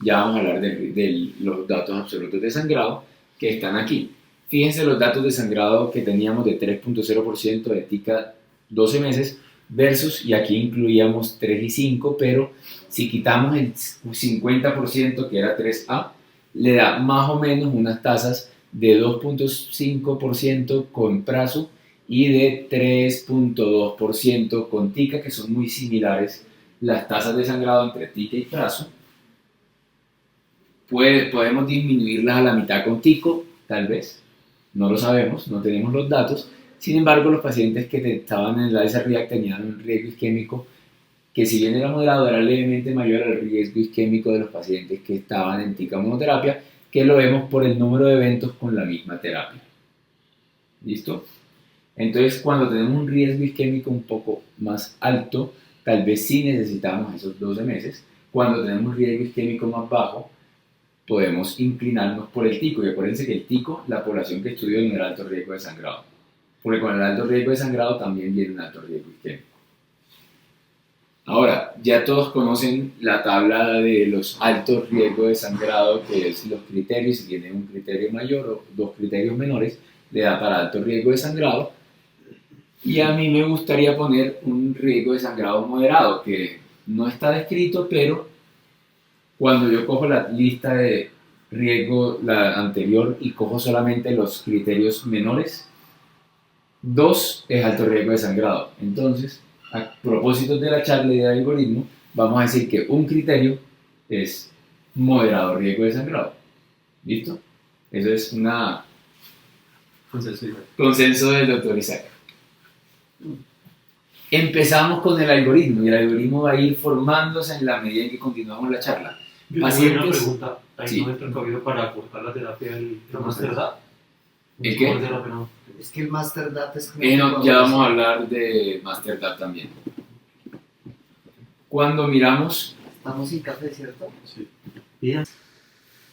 [SPEAKER 1] Ya vamos a hablar de los datos absolutos de sangrado que están aquí. Fíjense los datos de sangrado que teníamos de 3.0% de TICA 12 meses versus, y aquí incluíamos 3 y 5, pero si quitamos el 50% que era 3A, le da más o menos unas tasas de 2.5% con prazo y de 3.2% con TICA, que son muy similares las tasas de sangrado entre TICA y prazo. Podemos disminuirlas a la mitad con TICO, tal vez, no lo sabemos, no tenemos los datos. Sin embargo, los pacientes que estaban en el ICER React tenían un riesgo isquémico que, si bien era moderado, era levemente mayor al riesgo isquémico de los pacientes que estaban en TICA monoterapia, que lo vemos por el número de eventos con la misma terapia. ¿Listo? Entonces, cuando tenemos un riesgo isquémico un poco más alto, tal vez sí necesitamos esos 12 meses. Cuando tenemos un riesgo isquémico más bajo, podemos inclinarnos por el TICO. Y acuérdense que el TICO, la población que estudió en el alto riesgo de sangrado. Porque con el alto riesgo de sangrado también viene un alto riesgo isquémico. Ahora, ya todos conocen la tabla de los altos riesgos de sangrado, que es los criterios. Si tienen un criterio mayor o dos criterios menores, le da para alto riesgo de sangrado. Y a mí me gustaría poner un riesgo de sangrado moderado, que no está descrito, pero cuando yo cojo la lista de riesgo, la anterior, y cojo solamente los criterios menores, 2 es alto riesgo de sangrado. Entonces, a propósito de la charla y del algoritmo, vamos a decir que un criterio es moderado riesgo de sangrado. ¿Listo? Eso es una consenso del doctor Isaac. Empezamos con el algoritmo, y el algoritmo va a ir formándose en la medida en que continuamos la charla.
[SPEAKER 5] Yo tengo una pregunta, ahí
[SPEAKER 1] Sí.
[SPEAKER 5] no me he precavido para aportar la terapia del Master DAT.
[SPEAKER 1] ¿El qué?
[SPEAKER 3] Es que el Master Data es como...
[SPEAKER 1] No, ya vamos a hablar de Master DAT también. Cuando miramos,
[SPEAKER 3] Estamos sin café, ¿cierto?
[SPEAKER 2] Sí.
[SPEAKER 5] Bien.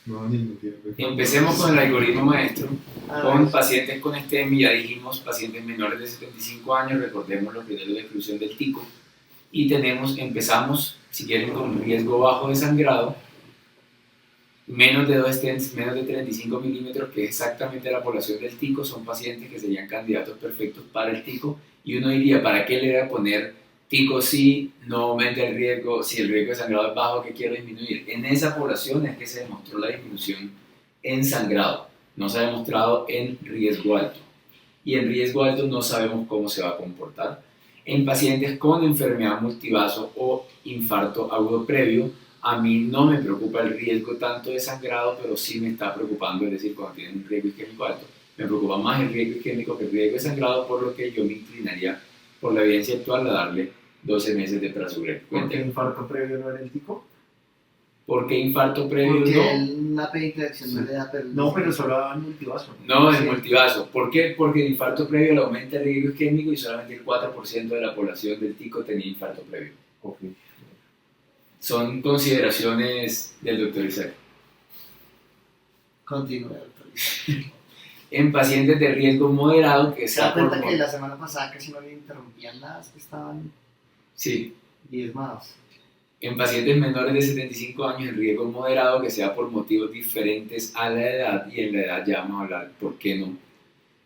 [SPEAKER 2] No, ni tiempo.
[SPEAKER 1] empecemos con el algoritmo maestro,
[SPEAKER 3] Ah,
[SPEAKER 1] con
[SPEAKER 3] eso.
[SPEAKER 1] pacientes con STEMI. Ya dijimos pacientes menores de 75 años, recordemos los criterios de exclusión del TICO, y empezamos, si quieren, con un riesgo bajo de sangrado, menos de 2 stents, menos de 35 milímetros, que es exactamente la población del TICO. Son pacientes que serían candidatos perfectos para el TICO, y uno diría, ¿para qué le voy a poner TICO si no aumenta el riesgo, si el riesgo de sangrado es bajo, que quiero disminuir? En esa población es que se demostró la disminución en sangrado, no se ha demostrado en riesgo alto, y en riesgo alto no sabemos cómo se va a comportar. En pacientes con enfermedad multivaso o infarto agudo previo, a mí no me preocupa el riesgo tanto de sangrado, pero sí me está preocupando, es decir, cuando tienen un riesgo isquémico alto, me preocupa más el riesgo isquémico que el riesgo de sangrado, por lo que yo me inclinaría, por la evidencia actual, a darle 12 meses de prasugrel.
[SPEAKER 4] ¿Por qué infarto previo no era el TICO?
[SPEAKER 1] ¿Por qué infarto previo
[SPEAKER 3] Porque
[SPEAKER 1] no?
[SPEAKER 3] una penetración no le da...
[SPEAKER 4] No, pero solo daban multivaso.
[SPEAKER 1] No, es
[SPEAKER 3] Sí.
[SPEAKER 1] multivaso. ¿Por qué? Porque el infarto previo le aumenta el riesgo isquémico, y solamente el 4% de la población del TICO tenía infarto previo.
[SPEAKER 4] Ok.
[SPEAKER 1] Son consideraciones del doctor Isaac.
[SPEAKER 3] Continúa, doctor.
[SPEAKER 1] En pacientes de riesgo moderado, que
[SPEAKER 3] ¿Se da
[SPEAKER 1] sea por...
[SPEAKER 3] cuenta que la semana pasada casi no le interrumpían las que estaban
[SPEAKER 1] Sí.
[SPEAKER 3] diezmados?
[SPEAKER 1] En pacientes menores de 75 años, en riesgo moderado, que sea por motivos diferentes a la edad, y en la edad ya vamos a hablar por qué no,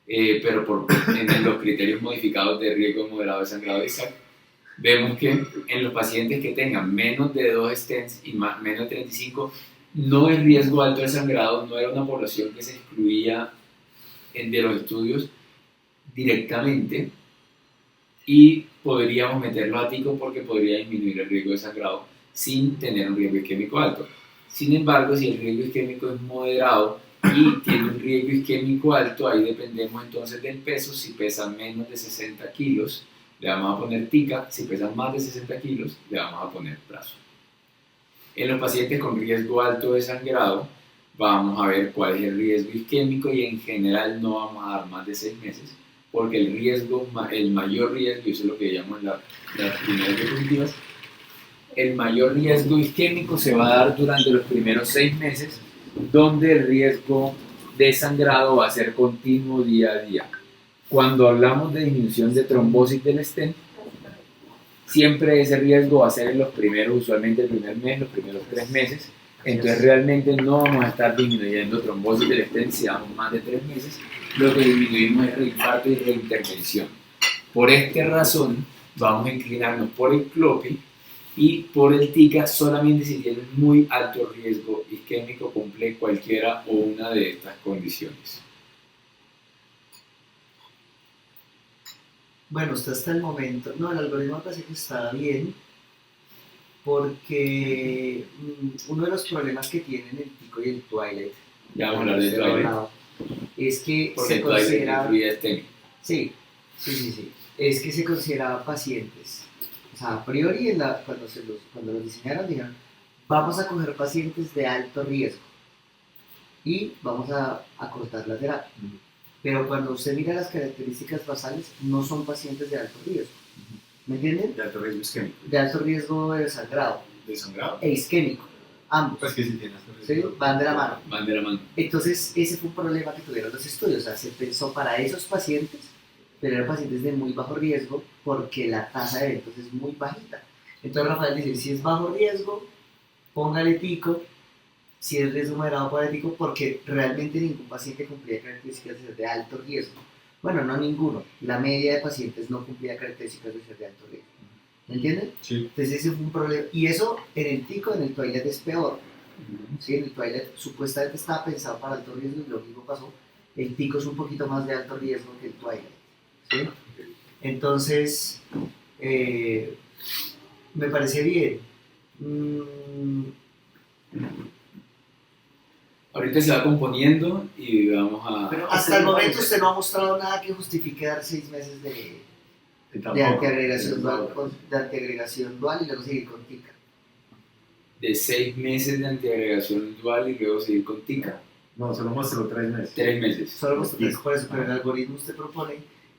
[SPEAKER 1] pero en los criterios modificados de riesgo moderado de sangrado de Isaac, vemos que en los pacientes que tengan menos de 2 stents y menos de 35, no es riesgo alto de sangrado, no era una población que se excluía de los estudios directamente, y podríamos meterlo a tico porque podría disminuir el riesgo de sangrado sin tener un riesgo isquémico alto. Sin embargo, si el riesgo isquémico es moderado y tiene un riesgo isquémico alto, ahí dependemos entonces del peso. Si pesan menos de 60 kilos, le vamos a poner tica. Si pesan más de 60 kilos, le vamos a poner brazo. En los pacientes con riesgo alto de sangrado, vamos a ver cuál es el riesgo isquémico y en general no vamos a dar más de 6 meses, porque el mayor riesgo, y eso es lo que llamamos las primeras diapositivas, el mayor riesgo isquémico se va a dar durante los primeros 6 meses, donde el riesgo de sangrado va a ser continuo día a día. Cuando hablamos de disminución de trombosis del stent, siempre ese riesgo va a ser en los primeros, usualmente el primer mes, los primeros 3 meses. Entonces realmente no vamos a estar disminuyendo trombosis del stent si damos más de 3 meses. Lo que disminuimos es reinfarto y reintervención. Por esta razón vamos a inclinarnos por el CLOPI y por el TICA solamente si tienen muy alto riesgo isquémico, cumple cualquiera o una de estas condiciones.
[SPEAKER 3] Bueno, usted hasta el momento, no, el algoritmo parece que está bien, porque uno de los problemas que tienen el Tico y el Twilight,
[SPEAKER 1] Ya vamos a hablar de Twilight,
[SPEAKER 3] es que
[SPEAKER 1] porque
[SPEAKER 3] se
[SPEAKER 1] Twilight
[SPEAKER 3] considera,
[SPEAKER 1] incluye STEMI.
[SPEAKER 3] sí, es que se consideraba pacientes, o sea, a priori cuando los diseñaron dijeron, vamos a coger pacientes de alto riesgo y vamos a cortar la terapia. Pero cuando usted mira las características basales, no son pacientes de alto riesgo. ¿Me entienden?
[SPEAKER 4] De alto riesgo isquémico.
[SPEAKER 3] De alto riesgo de sangrado
[SPEAKER 4] ¿De sangrado?
[SPEAKER 3] e isquémico. Ambos.
[SPEAKER 2] Pues que si tienes
[SPEAKER 3] ¿Sí? Van de la mano.
[SPEAKER 1] Van de la mano.
[SPEAKER 3] Entonces, ese fue un problema que tuvieron los estudios. O sea, se pensó para esos pacientes, pero eran pacientes de muy bajo riesgo porque la tasa de eventos es muy bajita. Entonces, Rafael dice: si es bajo riesgo, póngale tico. Si es riesgo moderado, póngale tico, porque realmente ningún paciente cumplía características de ser de alto riesgo. Bueno, no ninguno. La media de pacientes no cumplía características de ser de alto riesgo. ¿Me entienden?
[SPEAKER 2] Sí.
[SPEAKER 3] Entonces, ese fue un problema. Y eso en el tico, en el Twilight es peor. ¿Sí? En el Twilight supuestamente estaba pensado para alto riesgo y lo mismo pasó. El tico es un poquito más de alto riesgo que el Twilight. ¿Sí? Entonces, me parece bien.
[SPEAKER 1] Ahorita se va componiendo y vamos a...
[SPEAKER 3] Pero hasta el momento usted no ha mostrado nada que justifique dar 6 meses de antiagregación dual y luego seguir con TICA.
[SPEAKER 1] De 6 meses de antiagregación dual y luego seguir con TICA.
[SPEAKER 4] No, solo mostró 3 meses.
[SPEAKER 1] 3 meses.
[SPEAKER 3] Solo mostró por eso, pero el algoritmo usted propone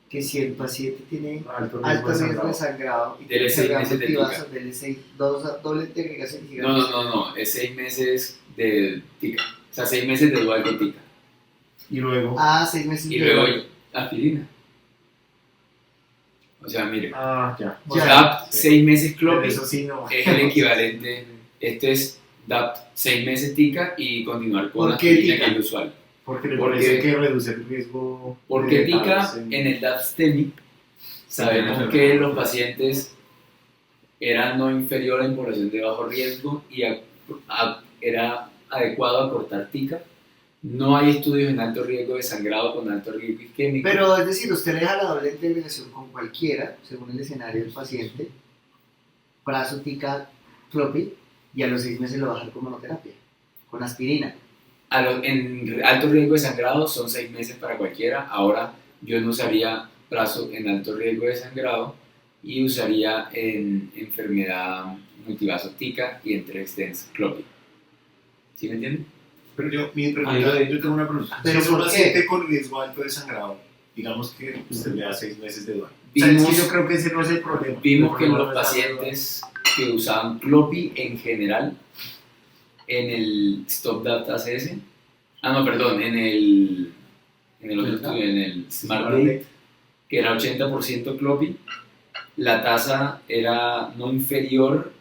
[SPEAKER 3] que si el paciente tiene
[SPEAKER 4] Alto
[SPEAKER 3] alto riesgo de
[SPEAKER 4] sangrado.
[SPEAKER 3] sangrado y
[SPEAKER 1] Dele
[SPEAKER 3] tiene
[SPEAKER 1] 6
[SPEAKER 3] sangrado
[SPEAKER 1] meses de
[SPEAKER 3] multivaso,
[SPEAKER 1] TICA.
[SPEAKER 3] dele 6, doble antiagregación y siga.
[SPEAKER 1] No, es 6 meses de TICA. O sea, 6 meses de dual con TICA.
[SPEAKER 4] Y luego.
[SPEAKER 3] 6 meses
[SPEAKER 1] Y
[SPEAKER 3] de
[SPEAKER 1] luego
[SPEAKER 3] dual.
[SPEAKER 1] aspirina. O sea, mire,
[SPEAKER 4] Ya.
[SPEAKER 3] O sea,
[SPEAKER 1] DAPT
[SPEAKER 4] sí.
[SPEAKER 1] 6 meses
[SPEAKER 4] Pero
[SPEAKER 1] CLOPI
[SPEAKER 4] eso sí no.
[SPEAKER 1] es el equivalente. Este es DAPT 6 meses TICA y continuar con
[SPEAKER 3] ¿Por qué
[SPEAKER 1] aspirina,
[SPEAKER 3] TICA?
[SPEAKER 1] que es lo usual.
[SPEAKER 4] Porque le
[SPEAKER 1] Porque-
[SPEAKER 4] parece que reduce el riesgo.
[SPEAKER 1] Porque
[SPEAKER 4] de
[SPEAKER 1] TICA
[SPEAKER 4] etapas
[SPEAKER 1] en el DAPT STEMI sabemos
[SPEAKER 2] Sí,
[SPEAKER 1] que los pacientes eran no inferior en población de bajo riesgo y era adecuado acortar TICA. No hay estudios en alto riesgo de sangrado con alto riesgo isquémico.
[SPEAKER 3] Pero es decir, usted le deja la doble antiagregación con cualquiera, según el escenario del paciente, brazo, TICA, CLOPI, y a los 6 meses lo va a dejar con monoterapia, con aspirina.
[SPEAKER 1] En alto riesgo de sangrado son 6 meses para cualquiera. Ahora yo no usaría brazo en alto riesgo de sangrado y usaría en enfermedad multivaso TICA y en 3 stents CLOPI. ¿Sí me entienden?
[SPEAKER 4] Pero yo tengo una pregunta.
[SPEAKER 3] ¿Pero
[SPEAKER 4] Si es un
[SPEAKER 3] por qué?
[SPEAKER 4] paciente con riesgo alto de sangrado, digamos que usted le da 6 meses de dual.
[SPEAKER 1] Vimos-
[SPEAKER 4] es que yo creo que ese no es el problema.
[SPEAKER 1] Vimos que
[SPEAKER 4] El
[SPEAKER 1] los
[SPEAKER 4] problema no es la
[SPEAKER 1] pacientes que usaban CLOPI en general en el Stop Data ACS, en el otro estudio, en el Smart Date, que era 80% CLOPI, la tasa era no inferior,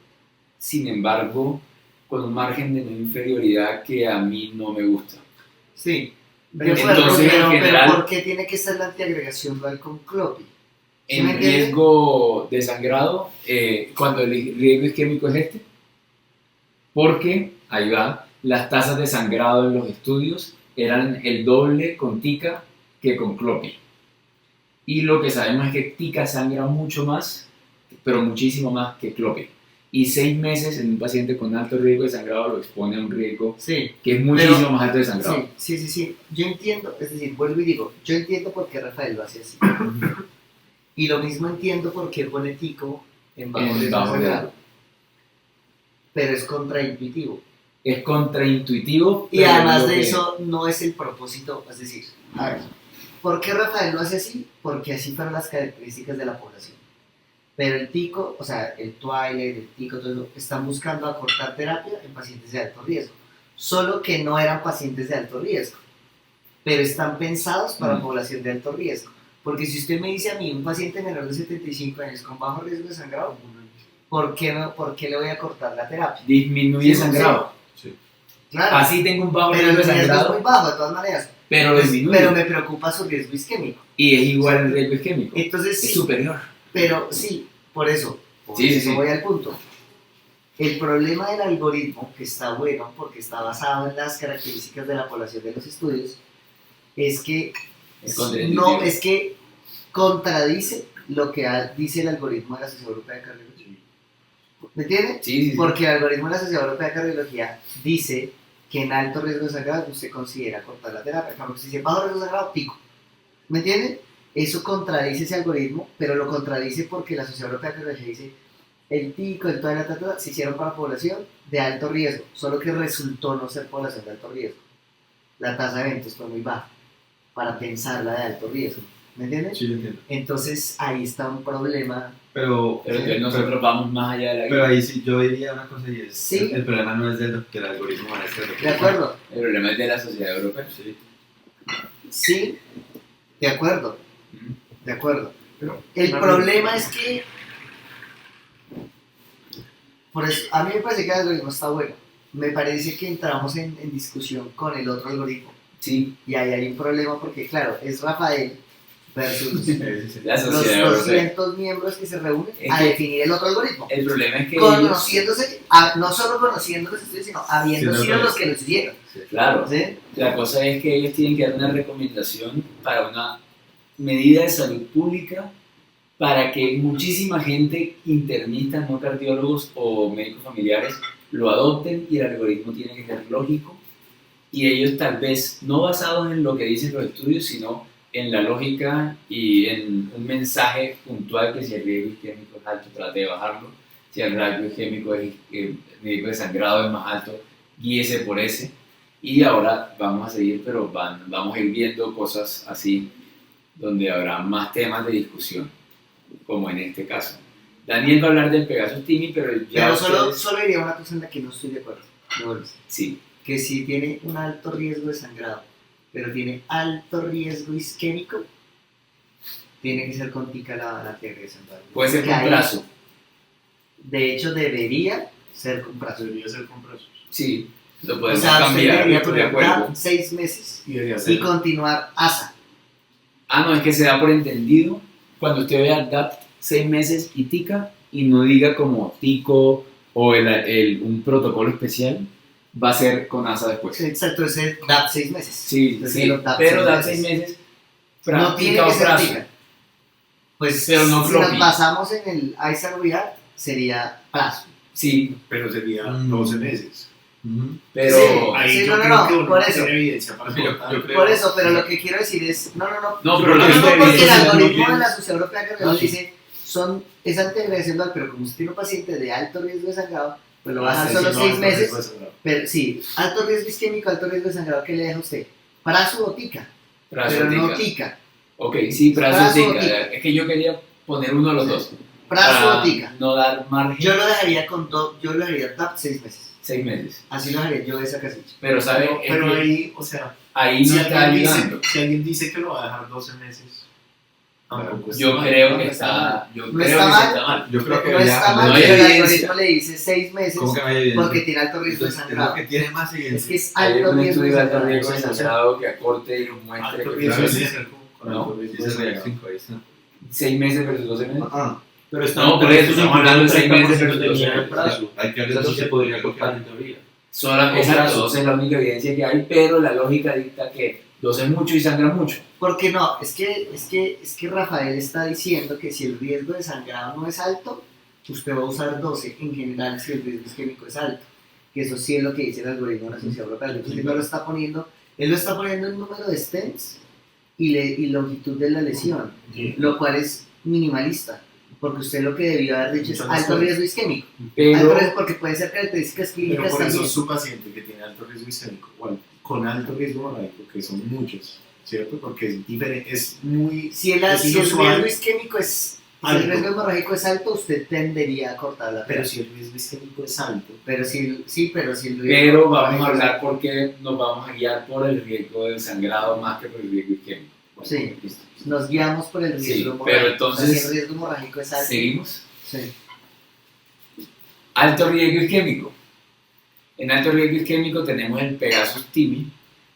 [SPEAKER 1] sin embargo, con un margen de no inferioridad que a mí no me gusta.
[SPEAKER 3] Sí.
[SPEAKER 1] Entonces, en general-
[SPEAKER 3] ¿por qué tiene que ser la antiagregación dual con CLOPI? ¿Sí
[SPEAKER 1] En
[SPEAKER 3] me entiende?
[SPEAKER 1] riesgo de sangrado, cuando el riesgo isquémico es este, porque, ahí va, las tasas de sangrado en los estudios eran el doble con TICA que con CLOPI. Y lo que sabemos es que Tica sangra mucho más, pero muchísimo más que Clope. Y 6 meses en un paciente con alto riesgo de sangrado lo expone a un riesgo
[SPEAKER 3] Sí,
[SPEAKER 1] que es muchísimo más alto de sangrado.
[SPEAKER 3] sí. Yo entiendo, es decir, vuelvo y digo, yo entiendo por qué Rafael lo hace así. Y lo mismo entiendo por qué pone Tico en bajo riesgo de
[SPEAKER 1] bajo
[SPEAKER 3] sangrado. Pero es contraintuitivo.
[SPEAKER 1] Es contraintuitivo.
[SPEAKER 3] Y
[SPEAKER 1] pero
[SPEAKER 3] además
[SPEAKER 1] lo
[SPEAKER 3] de
[SPEAKER 1] que-
[SPEAKER 3] eso, no es el propósito. Es decir, a ver, ¿por qué Rafael lo hace así? Porque así fueron las características de la población. Pero el tico, o sea, el Twilight, el tico, todo eso, están buscando acortar terapia en pacientes de alto riesgo. Solo que no eran pacientes de alto riesgo, pero están pensados para población de alto riesgo. Porque si usted me dice a mí, un paciente menor de 75 años con bajo riesgo de sangrado, ¿por qué le voy a cortar la terapia?
[SPEAKER 1] disminuye
[SPEAKER 3] Sí,
[SPEAKER 1] sangrado.
[SPEAKER 3] Claro,
[SPEAKER 1] Así tengo un bajo
[SPEAKER 3] pero
[SPEAKER 1] riesgo
[SPEAKER 3] el
[SPEAKER 1] de
[SPEAKER 3] riesgo es
[SPEAKER 1] sangrado,
[SPEAKER 3] muy bajo de todas maneras.
[SPEAKER 1] pero
[SPEAKER 3] Pues,
[SPEAKER 1] disminuye.
[SPEAKER 3] pero me preocupa su riesgo isquémico.
[SPEAKER 1] Y es igual al riesgo isquémico.
[SPEAKER 3] Entonces,
[SPEAKER 1] Es
[SPEAKER 3] sí,
[SPEAKER 1] superior.
[SPEAKER 3] pero sí, por eso
[SPEAKER 1] Sí.
[SPEAKER 3] voy al punto. El problema del algoritmo, que está bueno porque está basado en las características de la población de los estudios, es que
[SPEAKER 1] Es contraintuitivo.
[SPEAKER 3] es que contradice lo que dice el algoritmo de la Sociedad Europea de Cardiología. ¿Me entiende?
[SPEAKER 1] Sí.
[SPEAKER 3] Porque el algoritmo de la Sociedad Europea de Cardiología dice que en alto riesgo de sangrado usted considera cortar la terapia. Cuando se dice bajo riesgo de sangrado, pico. ¿Me entiende? Eso contradice ese algoritmo, pero lo contradice porque la Sociedad Europea de Cardiología dice el pico, el toda la tata, se hicieron para población de alto riesgo, solo que resultó no ser población de alto riesgo. La tasa de eventos fue muy baja para pensarla de alto riesgo. ¿Me entiendes?
[SPEAKER 2] Sí, yo entiendo.
[SPEAKER 3] Entonces ahí está un problema.
[SPEAKER 2] Pero
[SPEAKER 1] Entonces nosotros vamos más allá de la
[SPEAKER 2] Pero ahí sí, yo diría una cosa y es,
[SPEAKER 3] Sí.
[SPEAKER 2] el problema no es del algoritmo maestro.
[SPEAKER 3] ¿De acuerdo?
[SPEAKER 1] El problema es de la sociedad europea.
[SPEAKER 2] Sí.
[SPEAKER 3] Sí, de acuerdo.
[SPEAKER 1] Ujú.
[SPEAKER 3] De acuerdo.
[SPEAKER 5] Pero,
[SPEAKER 3] El
[SPEAKER 5] una
[SPEAKER 3] problema es que, por eso, a mí me parece que el algoritmo está bueno. Me parece que entramos en discusión con el otro algoritmo.
[SPEAKER 1] Sí,
[SPEAKER 3] Y ahí hay un problema porque, claro, es Rafael versus
[SPEAKER 1] la
[SPEAKER 3] los
[SPEAKER 1] sociedad europea.
[SPEAKER 3] 200 miembros que se reúnen
[SPEAKER 1] Es
[SPEAKER 3] a
[SPEAKER 1] que-
[SPEAKER 3] definir el otro algoritmo.
[SPEAKER 1] El problema es que ellos,
[SPEAKER 3] Conociéndose, no solo conociendo los estudios, sino habiendo
[SPEAKER 2] Sí,
[SPEAKER 3] sido
[SPEAKER 2] no,
[SPEAKER 3] los que los hicieron.
[SPEAKER 1] claro,
[SPEAKER 3] ¿Sí?
[SPEAKER 1] la cosa es que ellos tienen que dar una recomendación para una medida de salud pública para que muchísima gente, internistas, no cardiólogos o médicos familiares, lo adopten y el algoritmo tiene que ser lógico y ellos tal vez no basados en lo que dicen los estudios, sino en la lógica y en un mensaje puntual que si el riesgo isquémico es alto, trate de bajarlo, si el riesgo isquémico es, el riesgo de sangrado es más alto, guíese por ese. Y ahora vamos a seguir, pero vamos a ir viendo cosas así, donde habrá más temas de discusión, como en este caso. Daniel va a hablar del Pegasus Timi, pero ya
[SPEAKER 3] Pero
[SPEAKER 1] ustedes-
[SPEAKER 3] solo diría una cosa en la que no estoy de acuerdo. No, Boris.
[SPEAKER 1] sí,
[SPEAKER 3] Que si tiene un alto riesgo de sangrado, pero tiene alto riesgo isquémico, tiene que ser con tica la regresión.
[SPEAKER 1] puede ser
[SPEAKER 3] Que
[SPEAKER 1] con
[SPEAKER 3] ahí,
[SPEAKER 1] brazo,
[SPEAKER 3] de hecho, debería ser con brazo.
[SPEAKER 5] Debería ser con brazos.
[SPEAKER 1] sí, lo
[SPEAKER 3] O
[SPEAKER 1] podemos
[SPEAKER 3] sea, usted
[SPEAKER 1] cambiar,
[SPEAKER 3] debería
[SPEAKER 1] estoy de
[SPEAKER 3] poner
[SPEAKER 1] acuerdo.
[SPEAKER 3] DAP 6 meses
[SPEAKER 4] Y debería
[SPEAKER 3] y
[SPEAKER 4] ser.
[SPEAKER 3] continuar ASA.
[SPEAKER 1] Ah, no, es que se da por entendido cuando usted vea DAP 6 meses y tica y no diga como tico o un protocolo especial, va a ser con ASA después.
[SPEAKER 3] Exacto, ese DAP 6 meses.
[SPEAKER 1] Sí,
[SPEAKER 3] Entonces,
[SPEAKER 1] sí,
[SPEAKER 3] los DAP
[SPEAKER 1] pero
[SPEAKER 3] 6
[SPEAKER 1] DAP
[SPEAKER 3] meses.
[SPEAKER 1] 6 meses,
[SPEAKER 3] No tiene
[SPEAKER 1] tica
[SPEAKER 3] que
[SPEAKER 1] o
[SPEAKER 3] ser
[SPEAKER 1] brazo.
[SPEAKER 3] tica. Pues
[SPEAKER 1] Pero no
[SPEAKER 3] si
[SPEAKER 1] floppy.
[SPEAKER 3] nos basamos en el ISAR sería plazo.
[SPEAKER 1] Sí,
[SPEAKER 4] Pero sería
[SPEAKER 2] Mm.
[SPEAKER 4] 12 meses.
[SPEAKER 1] pero
[SPEAKER 3] Sí.
[SPEAKER 4] Ahí
[SPEAKER 3] Sí,
[SPEAKER 4] yo
[SPEAKER 3] no,
[SPEAKER 4] creo
[SPEAKER 3] no,
[SPEAKER 4] que uno
[SPEAKER 3] por
[SPEAKER 4] no
[SPEAKER 3] eso.
[SPEAKER 4] tiene evidencia para
[SPEAKER 2] Yo-
[SPEAKER 4] cortar.
[SPEAKER 2] yo creo-
[SPEAKER 3] Por eso, pero lo que quiero decir es, no,
[SPEAKER 1] pero
[SPEAKER 3] no,
[SPEAKER 1] lo que
[SPEAKER 3] no,
[SPEAKER 1] usted
[SPEAKER 3] porque
[SPEAKER 1] dice,
[SPEAKER 3] el
[SPEAKER 1] no
[SPEAKER 3] algoritmo
[SPEAKER 1] tiene-
[SPEAKER 3] de la Sociedad Europea de Cardiología
[SPEAKER 1] No, sí.
[SPEAKER 3] dice, es antiagregación dual, pero como usted tiene un paciente de alto riesgo de sangrado, pues lo va a
[SPEAKER 4] Ah,
[SPEAKER 3] dejar
[SPEAKER 4] sí,
[SPEAKER 3] solo
[SPEAKER 4] sí, no,
[SPEAKER 3] 6
[SPEAKER 4] no,
[SPEAKER 3] meses,
[SPEAKER 4] después, no.
[SPEAKER 3] pero sí, alto riesgo isquémico, alto riesgo de sangrado, ¿qué le deja a usted? Brazo o tica,
[SPEAKER 1] brazo
[SPEAKER 3] pero no
[SPEAKER 1] tica.
[SPEAKER 3] tica,
[SPEAKER 1] Ok, sí, brazo
[SPEAKER 3] Brazo o
[SPEAKER 1] tica.
[SPEAKER 3] tica.
[SPEAKER 1] Es que yo quería poner uno de los dos.
[SPEAKER 3] brazo
[SPEAKER 1] para
[SPEAKER 3] o tica.
[SPEAKER 1] no dar margen.
[SPEAKER 3] Yo lo dejaría yo lo dejaría TAP 6 meses,
[SPEAKER 1] 6 meses.
[SPEAKER 3] así lo dejaría yo esa casilla.
[SPEAKER 1] Pero, ¿sabe?
[SPEAKER 4] Pero,
[SPEAKER 1] Es
[SPEAKER 4] pero
[SPEAKER 1] que
[SPEAKER 4] ahí, o sea,
[SPEAKER 1] ahí no
[SPEAKER 4] si
[SPEAKER 1] está
[SPEAKER 4] alguien,
[SPEAKER 1] ayudando.
[SPEAKER 4] dice, si alguien dice que lo va a dejar 12 meses, tampoco está
[SPEAKER 1] Yo
[SPEAKER 4] mal.
[SPEAKER 1] creo
[SPEAKER 3] no
[SPEAKER 1] que
[SPEAKER 3] está
[SPEAKER 1] está. Yo
[SPEAKER 3] No
[SPEAKER 1] creo
[SPEAKER 3] está
[SPEAKER 1] que
[SPEAKER 3] mal.
[SPEAKER 1] sí está mal.
[SPEAKER 2] Yo creo que
[SPEAKER 3] No está
[SPEAKER 2] ya-
[SPEAKER 3] mal,
[SPEAKER 1] no hay
[SPEAKER 3] pero el
[SPEAKER 1] evidencia.
[SPEAKER 3] algoritmo le dice 6 meses
[SPEAKER 2] ¿Cómo que no hay evidencia?
[SPEAKER 3] porque tiene alto riesgo de
[SPEAKER 2] Entonces, es
[SPEAKER 3] sangrado.
[SPEAKER 2] lo que tiene más
[SPEAKER 3] Es
[SPEAKER 2] evidencia.
[SPEAKER 3] que es
[SPEAKER 1] Hay
[SPEAKER 3] alto
[SPEAKER 1] un
[SPEAKER 3] riesgo de
[SPEAKER 1] estudio de alto
[SPEAKER 3] sangrado.
[SPEAKER 1] riesgo de sangrado que acorte y nos muestre
[SPEAKER 4] Alto
[SPEAKER 1] que
[SPEAKER 4] riesgo
[SPEAKER 2] claro,
[SPEAKER 4] de
[SPEAKER 2] sí.
[SPEAKER 4] ser con
[SPEAKER 1] No,
[SPEAKER 4] alto riesgo
[SPEAKER 2] Dice
[SPEAKER 4] de
[SPEAKER 2] React
[SPEAKER 4] sangrado.
[SPEAKER 2] 5 ahí está.
[SPEAKER 1] 6 meses versus 12 meses.
[SPEAKER 5] Pero
[SPEAKER 1] No, por eso, estamos hablando de 6 meses
[SPEAKER 5] pero
[SPEAKER 1] versus 12
[SPEAKER 5] el
[SPEAKER 1] meses.
[SPEAKER 5] brazo.
[SPEAKER 2] Hay que
[SPEAKER 5] Eso
[SPEAKER 2] hablar
[SPEAKER 5] sí se podría cortar en teoría.
[SPEAKER 1] Exacto, 12 es la única evidencia que hay, pero la lógica dicta que 12 es mucho y sangra mucho.
[SPEAKER 3] Porque no, es que Rafael está diciendo que si el riesgo de sangrado no es alto, usted va a usar 12 en general si el riesgo isquémico es alto. Que eso sí es lo que dice el algoritmo de la Sociedad Europea. Entonces él lo está poniendo en número de stents y longitud de la lesión, lo cual es minimalista. Porque usted lo que debió haber dicho es alto riesgo isquémico. Alto riesgo porque puede ser características
[SPEAKER 4] Pero
[SPEAKER 3] clínicas
[SPEAKER 4] por eso
[SPEAKER 3] también.
[SPEAKER 4] su paciente que tiene alto riesgo isquémico, con alto riesgo hemorrágico, que son muchos, ¿cierto? Porque es diferente, es muy...
[SPEAKER 3] Si el riesgo isquémico es... Si el riesgo hemorrágico es alto, usted tendería a cortar la
[SPEAKER 4] Pero
[SPEAKER 3] terapia.
[SPEAKER 4] si el riesgo isquémico es alto,
[SPEAKER 3] Pero si el riesgo
[SPEAKER 1] Pero vamos a
[SPEAKER 3] hemorrágico es
[SPEAKER 1] hablar
[SPEAKER 3] alto.
[SPEAKER 1] porque nos vamos a guiar por el riesgo del sangrado más que por el riesgo isquémico. Bueno,
[SPEAKER 3] Sí.
[SPEAKER 1] listo.
[SPEAKER 3] Nos guiamos por el
[SPEAKER 1] Sí,
[SPEAKER 3] riesgo
[SPEAKER 1] pero
[SPEAKER 3] hemorrágico.
[SPEAKER 1] entonces-
[SPEAKER 3] O sea, si el riesgo hemorrágico es alto.
[SPEAKER 1] Seguimos.
[SPEAKER 3] Sí.
[SPEAKER 1] Alto riesgo isquémico. En alto riesgo isquémico tenemos el Pegasus-TIMI,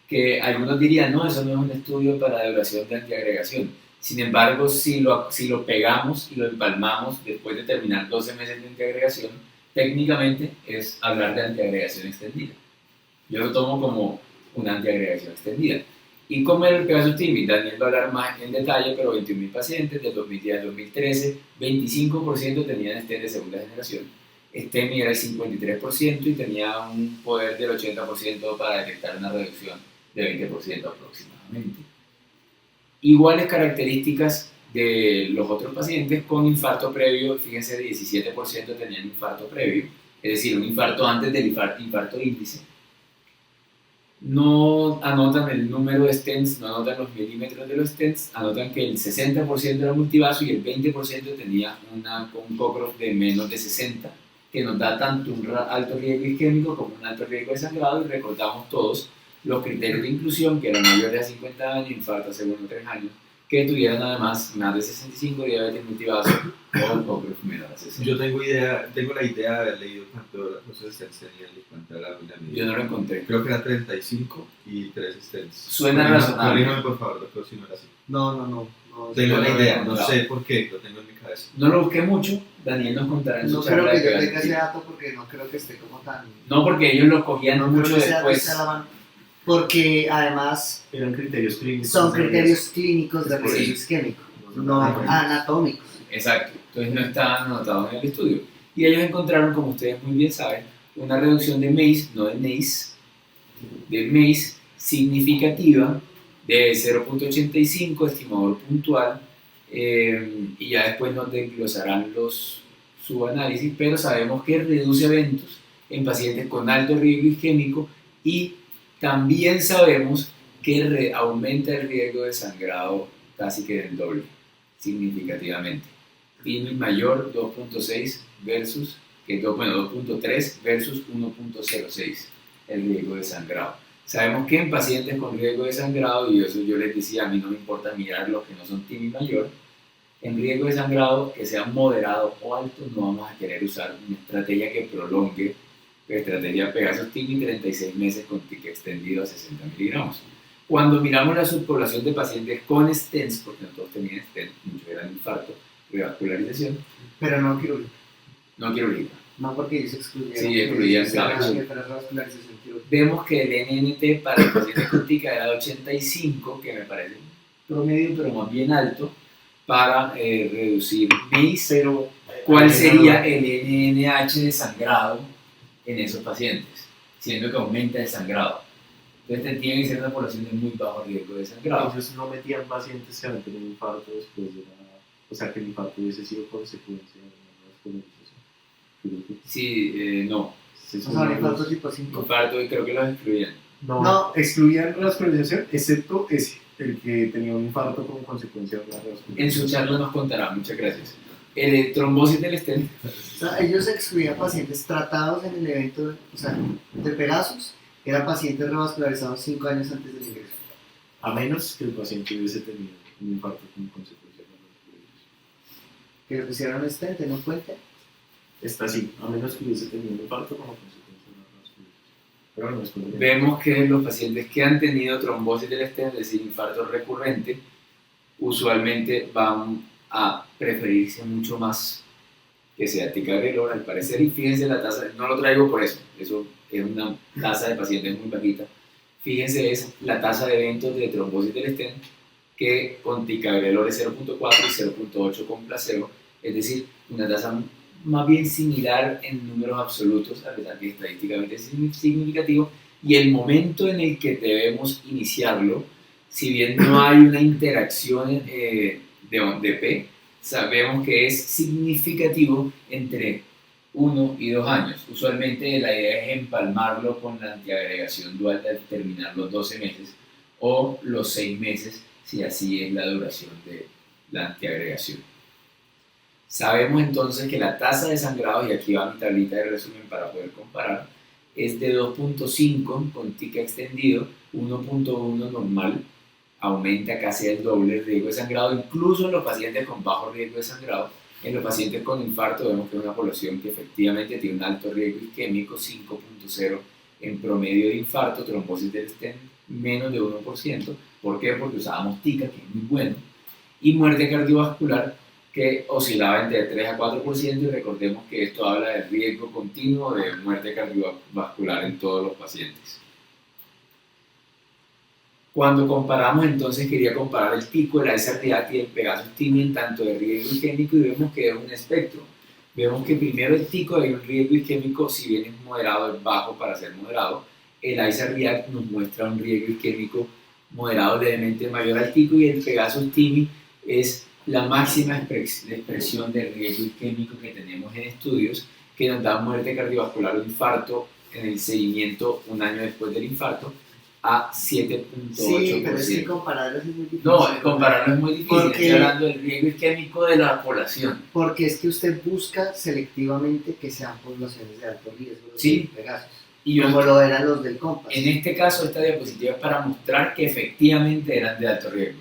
[SPEAKER 1] que algunos dirían, no, eso no es un estudio para duración de antiagregación. Sin embargo, si lo pegamos y lo empalmamos después de terminar 12 meses de antiagregación, técnicamente es hablar de antiagregación extendida. Yo lo tomo como una antiagregación extendida. ¿Y cómo era el Pegasus-TIMI? Daniel va a hablar más en detalle, pero 21.000 pacientes del 2010 al 2013, 25% tenían stent de segunda generación. STEMI era el 53% y tenía un poder del 80% para detectar una reducción de 20% aproximadamente. Iguales características de los otros pacientes con infarto previo, fíjense, 17% tenían infarto previo, es decir, un infarto antes del infarto índice. No anotan el número de stents, no anotan los milímetros de los stents, anotan que el 60% era multivaso y el 20% tenía un Cockcroft de menos de 60, que nos da tanto un alto riesgo isquémico como un alto riesgo de sangrado, y recordamos todos los criterios de inclusión, que eran mayores de 50 años, infarto hace 1 o 3 años, que tuvieran además más de 65, diabetes multivaso o el Cockcroft menor a 60.
[SPEAKER 2] Yo tengo la idea de haber leído cuánto los stents tenían y cuánto era la pirámide.
[SPEAKER 1] Yo no lo encontré.
[SPEAKER 2] Creo que era 35 y 3 stents.
[SPEAKER 1] Suena razonable.
[SPEAKER 2] Corrígame, por favor, doctor, si no era así.
[SPEAKER 3] No.
[SPEAKER 2] Tengo la idea, no
[SPEAKER 1] encontrado.
[SPEAKER 2] sé por qué, lo tengo en mi cabeza.
[SPEAKER 1] No lo busqué mucho, Daniel nos contará en su
[SPEAKER 3] No creo
[SPEAKER 1] charla
[SPEAKER 3] que
[SPEAKER 1] de
[SPEAKER 3] yo
[SPEAKER 1] Pegasus.
[SPEAKER 3] tenga ese dato porque no creo que esté como tan...
[SPEAKER 1] No, porque ellos lo cogían
[SPEAKER 3] No creo
[SPEAKER 1] mucho
[SPEAKER 3] que ese dato
[SPEAKER 1] después.
[SPEAKER 3] esté a la mano. Porque además
[SPEAKER 4] eran criterios clínicos.
[SPEAKER 3] son
[SPEAKER 4] de
[SPEAKER 3] criterios clínicos de
[SPEAKER 4] Por
[SPEAKER 3] riesgo
[SPEAKER 1] eso.
[SPEAKER 3] isquémico,
[SPEAKER 4] riesgo.
[SPEAKER 3] no anatómicos.
[SPEAKER 1] Exacto, entonces no estaban anotados en el estudio. Y ellos encontraron, como ustedes muy bien saben, una reducción de MACE, no de NACE, de MACE significativa de 0.85, estimador puntual, y ya después nos desglosarán los subanálisis, pero sabemos que reduce eventos en pacientes con alto riesgo isquémico y también sabemos que aumenta el riesgo de sangrado casi que del doble, significativamente. TIMI mayor 2.6 versus, 2.3 versus 1.06 el riesgo de sangrado. Sabemos que en pacientes con riesgo de sangrado, y eso yo les decía, a mí no me importa mirar los que no son TIMI mayor, en riesgo de sangrado que sea moderado o alto, no vamos a querer usar una estrategia que prolongue. La estrategia Pegasus-TIMI 36 meses con TIC extendido a 60 miligramos. Cuando miramos la subpoblación de pacientes con stents, porque no todos tenían stents, muchos eran infarto, revascularización,
[SPEAKER 3] Pero no quirúrgica.
[SPEAKER 1] no quirúrgica.
[SPEAKER 3] No porque ellos excluyeron.
[SPEAKER 1] Sí, excluían salvage.
[SPEAKER 3] Vascularización quirúrgica.
[SPEAKER 1] Vemos que el NNT para los pacientes con TIC era de 85, que me parece un promedio, pero más bien alto, para reducir MACE.
[SPEAKER 4] Pero,
[SPEAKER 1] ¿Cuál sería el NNH de sangrado en esos pacientes? Siendo que aumenta el sangrado. Entonces tiene que ser una población de muy bajo riesgo de sangrado.
[SPEAKER 4] ellos no metían pacientes que habían tenido infarto después de la... O sea, que el infarto hubiese sido consecuencia de una vascularización. Creo que
[SPEAKER 1] Sí, no.
[SPEAKER 4] se
[SPEAKER 3] O sea,
[SPEAKER 4] suman
[SPEAKER 3] infarto
[SPEAKER 4] los-
[SPEAKER 3] tipo 5.
[SPEAKER 1] Infarto, y creo que los excluían.
[SPEAKER 4] No, excluían la vascularización, excepto ese, el que tenía un infarto como consecuencia de una vascularización.
[SPEAKER 1] En su charla nos contará, muchas gracias. Trombosis del stent,
[SPEAKER 3] O sea, ellos excluían pacientes tratados en el evento, o sea, de Pegasus, eran pacientes revascularizados 5 años antes del ingreso.
[SPEAKER 4] A menos que el paciente hubiese tenido un infarto como consecuencia de la vascularización.
[SPEAKER 3] Que le pusieron stent, no cuenta.
[SPEAKER 4] Está así, a menos que hubiese tenido un infarto como consecuencia de la vascularización. Pero no es problema.
[SPEAKER 1] vemos que los pacientes que han tenido trombosis del stent, es decir, infarto recurrente, usualmente van a preferirse mucho más que sea ticagrelor, al parecer, y fíjense la tasa, no lo traigo por eso es una tasa de pacientes muy bajita. fíjense, es la tasa de eventos de trombosis del stent, que con ticagrelor es 0.4 y 0.8 con placebo, es decir, una tasa más bien similar en números absolutos, a pesar que estadísticamente es significativo, y el momento en el que debemos iniciarlo, si bien no hay una interacción de P, sabemos que es significativo entre 1 y 2 años. Usualmente la idea es empalmarlo con la antiagregación dual de terminar los 12 meses o los 6 meses, si así es la duración de la antiagregación. Sabemos entonces que la tasa de sangrado, y aquí va mi tablita de resumen para poder comparar, es de 2.5 con tic extendido, 1.1 normal, aumenta casi el doble el riesgo de sangrado, incluso en los pacientes con bajo riesgo de sangrado. En los pacientes con infarto vemos que es una población que efectivamente tiene un alto riesgo isquémico, 5.0 en promedio de infarto, trombosis del stent menos de 1%. ¿Por qué? Porque usábamos TICA, que es muy bueno, y muerte cardiovascular, que oscilaba entre 3 a 4%, y recordemos que esto habla del riesgo continuo de muerte cardiovascular en todos los pacientes. Cuando comparamos, entonces quería comparar el pico de la SRDAT y el Pegasus-TIMI en tanto de riesgo isquémico, y vemos que es un espectro. Vemos que primero el tico hay un riesgo isquémico, si bien es moderado, es bajo para ser moderado. El ICER-REACT nos muestra un riesgo isquémico moderado levemente mayor al tico, y el Pegasus-TIMI es la máxima expresión de riesgo isquémico que tenemos en estudios, que nos da muerte cardiovascular o infarto en el seguimiento un año después del infarto a 7.8%.
[SPEAKER 3] Sí, pero es que compararlos es muy difícil.
[SPEAKER 1] No, compararlo es muy difícil,
[SPEAKER 3] Porque,
[SPEAKER 1] estoy hablando del riesgo isquémico de la población.
[SPEAKER 3] porque es que usted busca selectivamente que sean poblaciones de alto riesgo, los
[SPEAKER 1] Sí.
[SPEAKER 3] Pegasus,
[SPEAKER 1] Y yo,
[SPEAKER 3] como lo eran los del COMPAS.
[SPEAKER 1] en este caso, esta diapositiva es para mostrar que efectivamente eran de alto riesgo.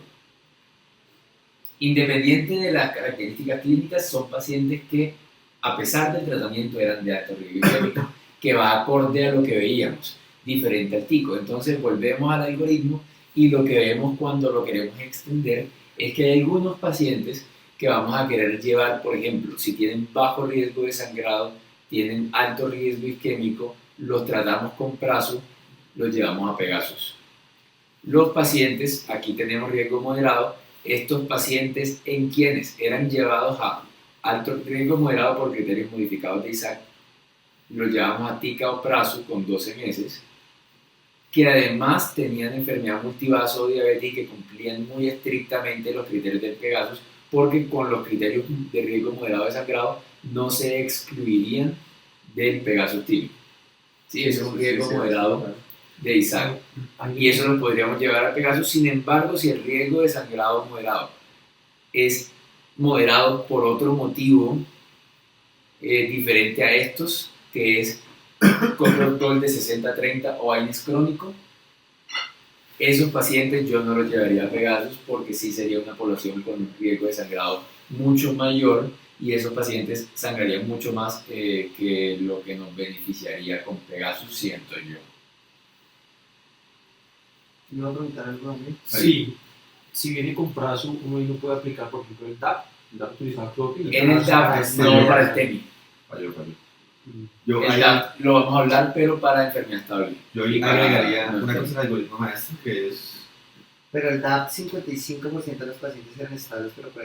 [SPEAKER 1] Independiente de las características clínicas, son pacientes que, a pesar del tratamiento, eran de alto riesgo isquémico, que va acorde a lo que veíamos, diferente al tico. Entonces volvemos al algoritmo, y lo que vemos cuando lo queremos extender es que hay algunos pacientes que vamos a querer llevar, por ejemplo, si tienen bajo riesgo de sangrado, tienen alto riesgo isquémico, los tratamos con prazo, los llevamos a Pegasus. Los pacientes, aquí tenemos riesgo moderado, estos pacientes en quienes eran llevados a alto riesgo moderado por criterios modificados de ISAC, los llevamos a TICA o prazo con 12 meses, que además tenían enfermedad multivaso o diabetes y que cumplían muy estrictamente los criterios del Pegasus, porque con los criterios de riesgo moderado de sangrado no se excluirían del Pegasus-TIMI. Sí, eso es un riesgo moderado de ISAC, y eso lo podríamos llevar a Pegasus. Sin embargo, si el riesgo de sangrado moderado es moderado por otro motivo diferente a estos, que es control de 60-30 o AINES crónico, esos pacientes yo no los llevaría a Pegasus, porque sí sería una población con un riesgo de sangrado mucho mayor, y esos pacientes sangrarían mucho más que lo que nos beneficiaría con Pegasus, siento yo.
[SPEAKER 3] ¿Me iba a preguntar algo a mí?
[SPEAKER 5] Sí, si viene con prazo, uno ahí no puede aplicar, por ejemplo, el DAP. El DAP utilizaba clopidogrel.
[SPEAKER 1] En el DAP, no para el TEMI.
[SPEAKER 2] Falló. Yo
[SPEAKER 1] El
[SPEAKER 2] ahí,
[SPEAKER 1] DAP lo vamos a hablar, pero para enfermedad estable.
[SPEAKER 2] yo ahí agregaría una cosa al algoritmo maestro, que es...
[SPEAKER 3] Pero el DAP, 55% de los pacientes eran estables, pero 45%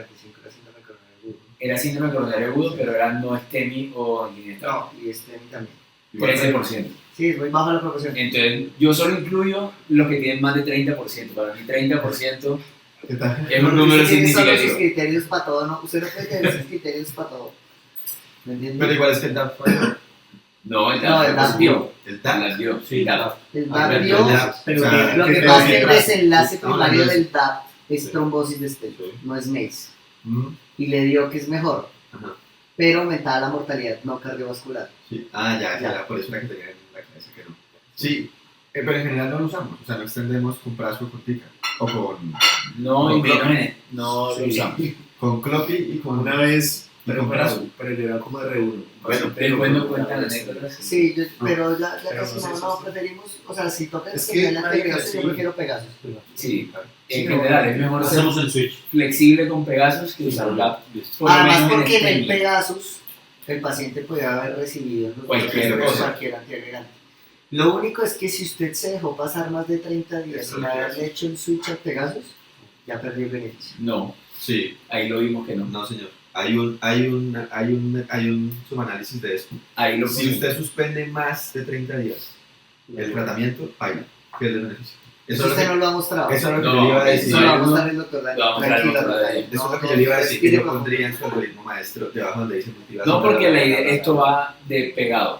[SPEAKER 3] era síndrome coronario agudo.
[SPEAKER 1] Era síndrome coronario agudo, pero era no STEMI o inestable.
[SPEAKER 3] No, y este también.
[SPEAKER 1] 13%.
[SPEAKER 3] Sí, es muy baja la proporción.
[SPEAKER 1] Entonces, yo solo incluyo los que tienen más de 30%. Para mí, 30%
[SPEAKER 2] ¿Qué tal?
[SPEAKER 1] es un número
[SPEAKER 3] Usted tiene solo sus
[SPEAKER 1] significativo.
[SPEAKER 3] criterios para todo, ¿no? Usted no puede tener esos criterios para todo. ¿Me entiende?
[SPEAKER 2] Pero igual es que el DAP falló.
[SPEAKER 1] No, el
[SPEAKER 3] No,
[SPEAKER 1] DAP
[SPEAKER 3] el DAP
[SPEAKER 1] dio.
[SPEAKER 2] El DAP.
[SPEAKER 1] El dio.
[SPEAKER 5] Sí,
[SPEAKER 1] El DAP.
[SPEAKER 3] El
[SPEAKER 2] Ah,
[SPEAKER 3] DAP
[SPEAKER 2] pero
[SPEAKER 3] dio,
[SPEAKER 2] el DAP,
[SPEAKER 3] pero
[SPEAKER 2] o sea,
[SPEAKER 3] lo que
[SPEAKER 2] ¿qué
[SPEAKER 3] pasa es que el
[SPEAKER 2] te decía?
[SPEAKER 3] desenlace
[SPEAKER 2] Estamos
[SPEAKER 3] primario
[SPEAKER 2] hablando de-
[SPEAKER 3] del DAP es
[SPEAKER 2] Sí.
[SPEAKER 3] trombosis de stent,
[SPEAKER 2] Sí.
[SPEAKER 3] no es MACE.
[SPEAKER 2] Mm,
[SPEAKER 3] Y le dio que es mejor,
[SPEAKER 2] ajá.
[SPEAKER 3] pero aumentaba la mortalidad no cardiovascular.
[SPEAKER 2] Sí. Ah, ya, por eso era que tenía en la cabeza que no. Sí, pero en general no lo usamos, o sea, no extendemos con prazo o con tica, o con
[SPEAKER 1] No, y
[SPEAKER 2] Con
[SPEAKER 1] menos
[SPEAKER 2] clopi.
[SPEAKER 1] no lo usamos.
[SPEAKER 2] con clopi y con...
[SPEAKER 6] Una vez,
[SPEAKER 2] Y
[SPEAKER 6] pero,
[SPEAKER 2] con brazo.
[SPEAKER 6] pero yo era como R1.
[SPEAKER 1] Bueno, después nos cuentan anécdotas.
[SPEAKER 3] Sí, pero ya
[SPEAKER 6] Pero
[SPEAKER 3] casi
[SPEAKER 6] no sé,
[SPEAKER 3] no,
[SPEAKER 6] sí.
[SPEAKER 3] preferimos, o sea, si toca
[SPEAKER 6] Es
[SPEAKER 3] que
[SPEAKER 6] que,
[SPEAKER 3] la
[SPEAKER 6] marica,
[SPEAKER 3] Pegasus, yo
[SPEAKER 6] sí.
[SPEAKER 3] prefiero Pegasus.
[SPEAKER 1] Sí,
[SPEAKER 6] Sí,
[SPEAKER 1] en
[SPEAKER 6] no,
[SPEAKER 1] general es mejor ser
[SPEAKER 5] Hacemos el switch.
[SPEAKER 1] flexible con Pegasus que usar DAP. Por lo
[SPEAKER 3] Además,
[SPEAKER 1] menos
[SPEAKER 3] porque en el
[SPEAKER 1] STEMI.
[SPEAKER 3] Pegasus el paciente puede haber recibido en los
[SPEAKER 1] Cualquier
[SPEAKER 3] dos
[SPEAKER 1] cosa.
[SPEAKER 3] cualquier antiagregante. Lo único es que si usted se dejó pasar más de 30 días sin haberle hecho el switch al Pegasus, ya perdió el beneficio.
[SPEAKER 1] No,
[SPEAKER 2] Sí,
[SPEAKER 1] ahí lo vimos que no.
[SPEAKER 2] no señor. Hay un subanálisis de esto.
[SPEAKER 1] Ahí lo
[SPEAKER 2] Si
[SPEAKER 1] pusimos.
[SPEAKER 2] usted suspende más de 30 días el tratamiento, baila, pierde el beneficio.
[SPEAKER 3] Eso usted no lo ha mostrado.
[SPEAKER 2] Eso es lo que
[SPEAKER 1] No,
[SPEAKER 2] yo le iba a
[SPEAKER 3] Eso
[SPEAKER 2] decir.
[SPEAKER 3] lo va a mostrar el doctor Daniel.
[SPEAKER 1] Lo vamos a mostrar el
[SPEAKER 3] Tranquilo,
[SPEAKER 1] doctor Daniel.
[SPEAKER 3] Daniel.
[SPEAKER 2] Eso es lo que
[SPEAKER 3] No,
[SPEAKER 2] yo le iba a decir, que
[SPEAKER 3] respire
[SPEAKER 2] yo
[SPEAKER 3] profundo.
[SPEAKER 2] pondría en su algoritmo maestro debajo donde dice motivación.
[SPEAKER 1] No, porque esto va de pegado.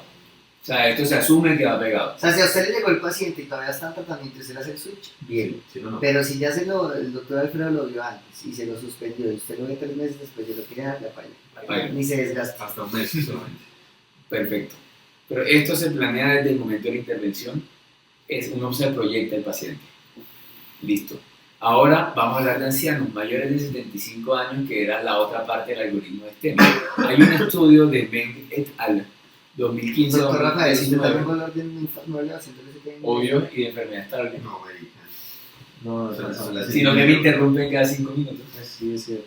[SPEAKER 1] O sea, esto se asume que va pegado.
[SPEAKER 3] O sea, si a usted le llegó el paciente y todavía está en tratamiento y usted le hace el switch, bien.
[SPEAKER 2] Sí, no, no.
[SPEAKER 3] Pero si ya el doctor Alfredo lo vio antes y se lo suspendió y usted lo ve 3 meses después y lo quiere dar, ya paila.
[SPEAKER 1] Ahí.
[SPEAKER 3] Ni se desgasta.
[SPEAKER 2] Hasta un mes solamente.
[SPEAKER 1] Perfecto. Pero esto se planea desde el momento de la intervención. Uno se proyecta el paciente. Listo. Ahora vamos a hablar de ancianos mayores de 75 años, que era la otra parte del algoritmo de STEM. Hay un estudio de Meng et al. 2015
[SPEAKER 3] Doctor Rafael, si usted
[SPEAKER 1] 2019,
[SPEAKER 3] también va a hablar de una elevación del STM.
[SPEAKER 1] obvio, y de enfermedad estable.
[SPEAKER 2] No, marica.
[SPEAKER 4] No,
[SPEAKER 2] Son las-
[SPEAKER 1] Sino que me interrumpen cada 5 minutos.
[SPEAKER 4] sí es cierto,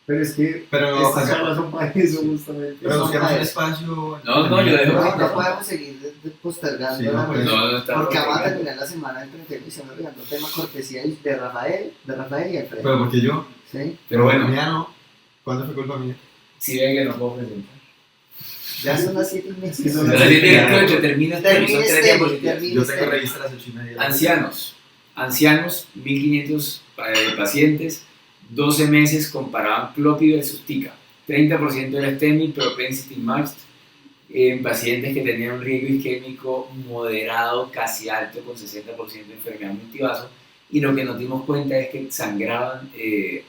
[SPEAKER 4] pero es que
[SPEAKER 2] Pero
[SPEAKER 4] estas charlas son para eso justamente.
[SPEAKER 2] Pero
[SPEAKER 3] Son
[SPEAKER 2] busquemos un
[SPEAKER 3] para-
[SPEAKER 2] espacio.
[SPEAKER 1] No, yo dejo.
[SPEAKER 3] No podemos seguir postergando
[SPEAKER 2] Sí, no,
[SPEAKER 3] la
[SPEAKER 2] pues,
[SPEAKER 3] reunión,
[SPEAKER 1] No, no está
[SPEAKER 3] porque vamos a
[SPEAKER 1] perfecto.
[SPEAKER 3] terminar la semana del 31 y se me olvidando tema cortesía de Rafael y Alfredo.
[SPEAKER 2] Pero porque yo.
[SPEAKER 3] ¿Sí?
[SPEAKER 1] Pero bueno,
[SPEAKER 2] Mía no. ¿Cuándo fue culpa mía?
[SPEAKER 1] si ve que no puedo presentar.
[SPEAKER 3] Ya son las 7:30.
[SPEAKER 4] Sí, son
[SPEAKER 1] Pero
[SPEAKER 4] las
[SPEAKER 1] si
[SPEAKER 4] siete.
[SPEAKER 1] tiene que termina son
[SPEAKER 3] Termine
[SPEAKER 1] 3
[SPEAKER 3] este,
[SPEAKER 1] diapositivas.
[SPEAKER 3] termine
[SPEAKER 2] Yo tengo
[SPEAKER 3] este.
[SPEAKER 2] revista a las 8:30.
[SPEAKER 1] Ancianos, 1500 pacientes, 12 meses comparaban Cloppi versus Tica. 30% era STEMI, propensity matched, en pacientes que tenían un riesgo isquémico moderado, casi alto, con 60% de enfermedad multivaso. Y lo que nos dimos cuenta es que sangraban,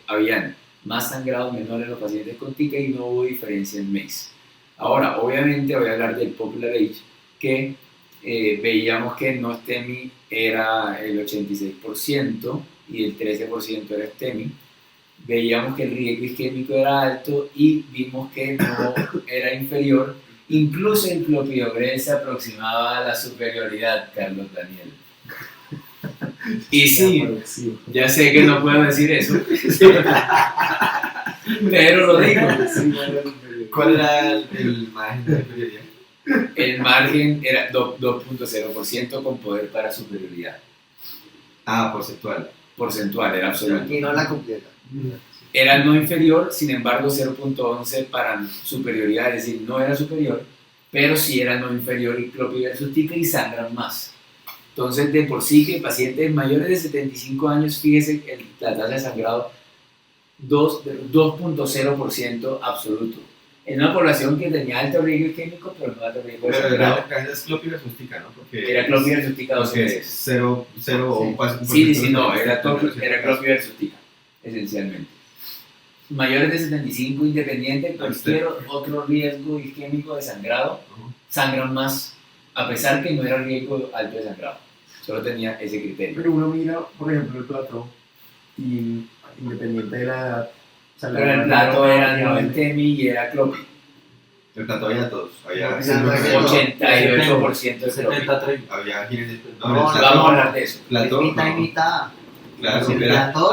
[SPEAKER 1] habían más sangrados menores en los pacientes con Tica y no hubo diferencia en MACE. Ahora, obviamente voy a hablar del Popular Age, que veíamos que no STEMI era el 86% y el 13% era STEMI. Veíamos que el riesgo isquémico era alto y vimos que no era inferior. Incluso el clopidogrel se aproximaba a la superioridad, Carlos Daniel. Y sí, ya sé que no puedo decir eso, pero lo digo.
[SPEAKER 2] ¿Cuál era el margen de superioridad?
[SPEAKER 1] El margen era 2.0% con poder para superioridad.
[SPEAKER 2] Ah, porcentual.
[SPEAKER 1] Porcentual, era absoluto.
[SPEAKER 3] Y no la completa.
[SPEAKER 1] Era no inferior, sin embargo 0.11 para superioridad, es decir, no era superior, pero sí era no inferior y Cloppi versus Tica y sangran más. Entonces, de por sí que pacientes mayores de 75 años, fíjese la tasa de sangrado 2.0% absoluto. En una población que tenía alto riesgo isquémico, pero no alto riesgo de
[SPEAKER 2] Pero
[SPEAKER 1] sangrado.
[SPEAKER 2] era Cloppi versus Tica, ¿no? Porque
[SPEAKER 1] Era Cloppi versus Tica 12
[SPEAKER 2] porque
[SPEAKER 1] meses.
[SPEAKER 2] cero o un
[SPEAKER 1] Sí, no, era Cloppi versus Tica, esencialmente. Mayores de 75, independiente, cualquier otro riesgo isquémico de sangrado, sangran más, a pesar que no era riesgo alto de sangrado. Solo tenía ese criterio.
[SPEAKER 4] Pero uno mira, por ejemplo, el plato y independiente de la edad. O sea,
[SPEAKER 1] Pero el plato era no STEMI y era Cloppi.
[SPEAKER 2] El plato había todos. Había
[SPEAKER 3] Sí, no, no.
[SPEAKER 1] 88% de Cloppi.
[SPEAKER 5] 70-30.
[SPEAKER 2] había gines.
[SPEAKER 3] No,
[SPEAKER 1] Vamos a hablar de eso.
[SPEAKER 2] Plato.
[SPEAKER 3] Mitad y mitad.
[SPEAKER 2] Claro,
[SPEAKER 3] El
[SPEAKER 2] era.
[SPEAKER 3] plato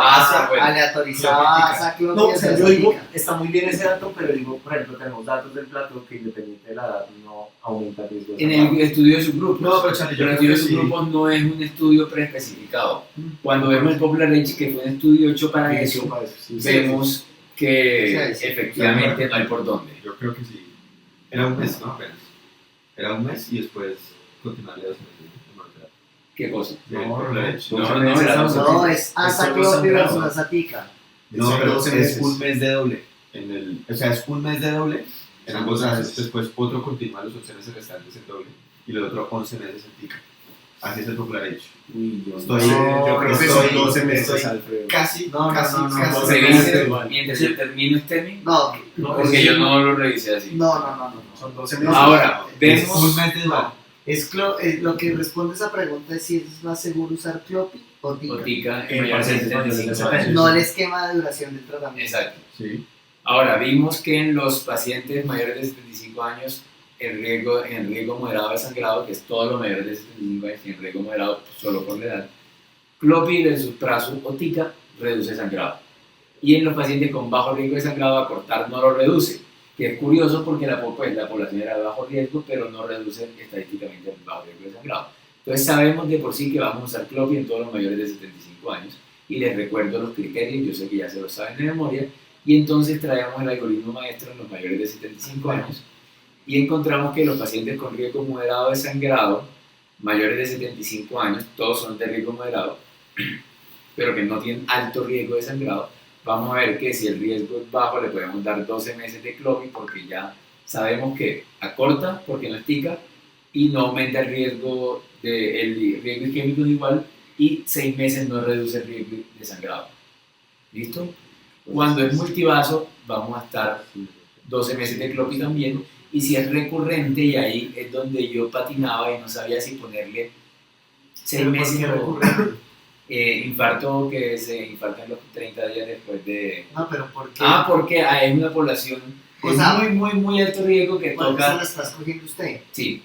[SPEAKER 1] Bueno.
[SPEAKER 3] aleatorizaba esa clopia.
[SPEAKER 5] No, o sea, yo digo, está muy bien ese dato, pero digo, por ejemplo, tenemos datos del plato que independiente de la edad no aumenta el riesgo de
[SPEAKER 1] En
[SPEAKER 5] sangrado.
[SPEAKER 1] el estudio de subgrupos.
[SPEAKER 2] No, pero Charlie, yo
[SPEAKER 1] el
[SPEAKER 2] creo
[SPEAKER 1] estudio
[SPEAKER 2] que
[SPEAKER 1] de
[SPEAKER 2] sí.
[SPEAKER 1] subgrupos no es un estudio preespecificado. Cuando vemos el Popular Age, que fue un estudio hecho para eso, vemos que
[SPEAKER 3] Sí, sí.
[SPEAKER 1] efectivamente no hay por dónde.
[SPEAKER 2] Yo creo que sí. Era un mes, ¿no? Apenas. Era un mes y después continuaría 2 meses.
[SPEAKER 1] ¿Qué cosa?
[SPEAKER 2] No,
[SPEAKER 1] no, era
[SPEAKER 3] No, es asa clopia
[SPEAKER 4] sangrado.
[SPEAKER 3] versus asa tica.
[SPEAKER 2] No, pero
[SPEAKER 4] 12
[SPEAKER 2] es
[SPEAKER 4] meses.
[SPEAKER 2] un mes de doble. O sea, es un mes de doble en ambos casos. Después otro continúa los 11 meses restantes en doble y los otros 11 meses en tica. Así es el Popular Age.
[SPEAKER 4] Uy, yo
[SPEAKER 2] Estoy-
[SPEAKER 4] yo creo que
[SPEAKER 2] estoy-
[SPEAKER 4] son 12 meses,
[SPEAKER 2] estoy-
[SPEAKER 4] Alfredo.
[SPEAKER 2] Casi,
[SPEAKER 3] No,
[SPEAKER 2] casi,
[SPEAKER 3] no, no, no,
[SPEAKER 2] casi.
[SPEAKER 3] no,
[SPEAKER 1] Se
[SPEAKER 3] no,
[SPEAKER 1] dice
[SPEAKER 4] no,
[SPEAKER 1] mientras yo termino STEMI,
[SPEAKER 3] No,
[SPEAKER 5] No,
[SPEAKER 1] porque yo no lo revisé así.
[SPEAKER 3] no.
[SPEAKER 4] Son 12 meses.
[SPEAKER 1] Ahora,
[SPEAKER 2] Es
[SPEAKER 1] vemos.
[SPEAKER 2] un mes de doble.
[SPEAKER 3] Lo que responde a esa pregunta es si es más seguro usar clopi o tica.
[SPEAKER 1] Botica
[SPEAKER 5] En
[SPEAKER 1] en mayores de
[SPEAKER 5] pacientes mayores de
[SPEAKER 1] 75 años.
[SPEAKER 3] No el esquema de duración del tratamiento.
[SPEAKER 1] Exacto.
[SPEAKER 2] Sí.
[SPEAKER 1] Ahora, vimos que en los pacientes mayores de 75 años, en el riesgo moderado de sangrado, que es todos los mayores de 75 años, y en riesgo moderado solo por la edad, Cloppi versus Prasu o Tica reduce sangrado. Y en los pacientes con bajo riesgo de sangrado, acortar no lo reduce. que es curioso porque pues, la población era de bajo riesgo, pero no reduce estadísticamente el bajo riesgo de sangrado. Entonces sabemos de por sí que vamos a usar Clopi en todos los mayores de 75 años, y les recuerdo los criterios, yo sé que ya se los saben de memoria, y entonces traemos el algoritmo maestro en los mayores de 75 años, y encontramos que los pacientes con riesgo moderado de sangrado, mayores de 75 años, todos son de riesgo moderado, pero que no tienen alto riesgo de sangrado, vamos a ver que si el riesgo es bajo le podemos dar 12 meses de Clopi porque ya sabemos que acorta porque no estica y no aumenta el riesgo isquémico igual, y 6 meses no reduce el riesgo de sangrado. ¿Listo? Cuando es multivaso vamos a estar 12 meses de Clopi también, y si es recurrente, y ahí es donde yo patinaba y no sabía si ponerle 6 meses o infarto que se infarta en los 30 días después de...
[SPEAKER 3] No, pero ¿por qué?
[SPEAKER 1] Porque hay una población con muy alto riesgo que
[SPEAKER 3] ¿Cuál
[SPEAKER 1] toca...
[SPEAKER 3] la está escogiendo usted?
[SPEAKER 1] Sí.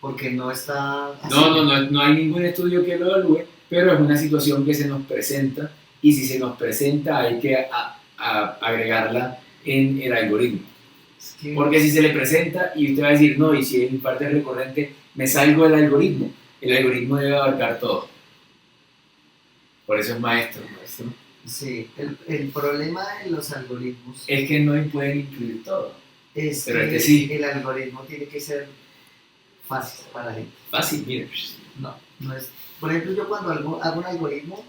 [SPEAKER 3] Porque no está...
[SPEAKER 1] No hay ningún estudio que lo evalúe, pero es una situación que se nos presenta, y si se nos presenta hay que agregarla en el algoritmo. Porque si se le presenta y usted va a decir, no, y si el infarto es recurrente, me salgo del algoritmo. El algoritmo debe abarcar todo. Por eso es maestro.
[SPEAKER 3] Sí, el problema de los algoritmos
[SPEAKER 1] es que no pueden incluir todo.
[SPEAKER 3] Es
[SPEAKER 1] pero
[SPEAKER 3] que
[SPEAKER 1] sí.
[SPEAKER 3] El algoritmo tiene que ser fácil para la gente.
[SPEAKER 1] Fácil, mire.
[SPEAKER 3] No es. Por ejemplo, yo cuando hago un algoritmo,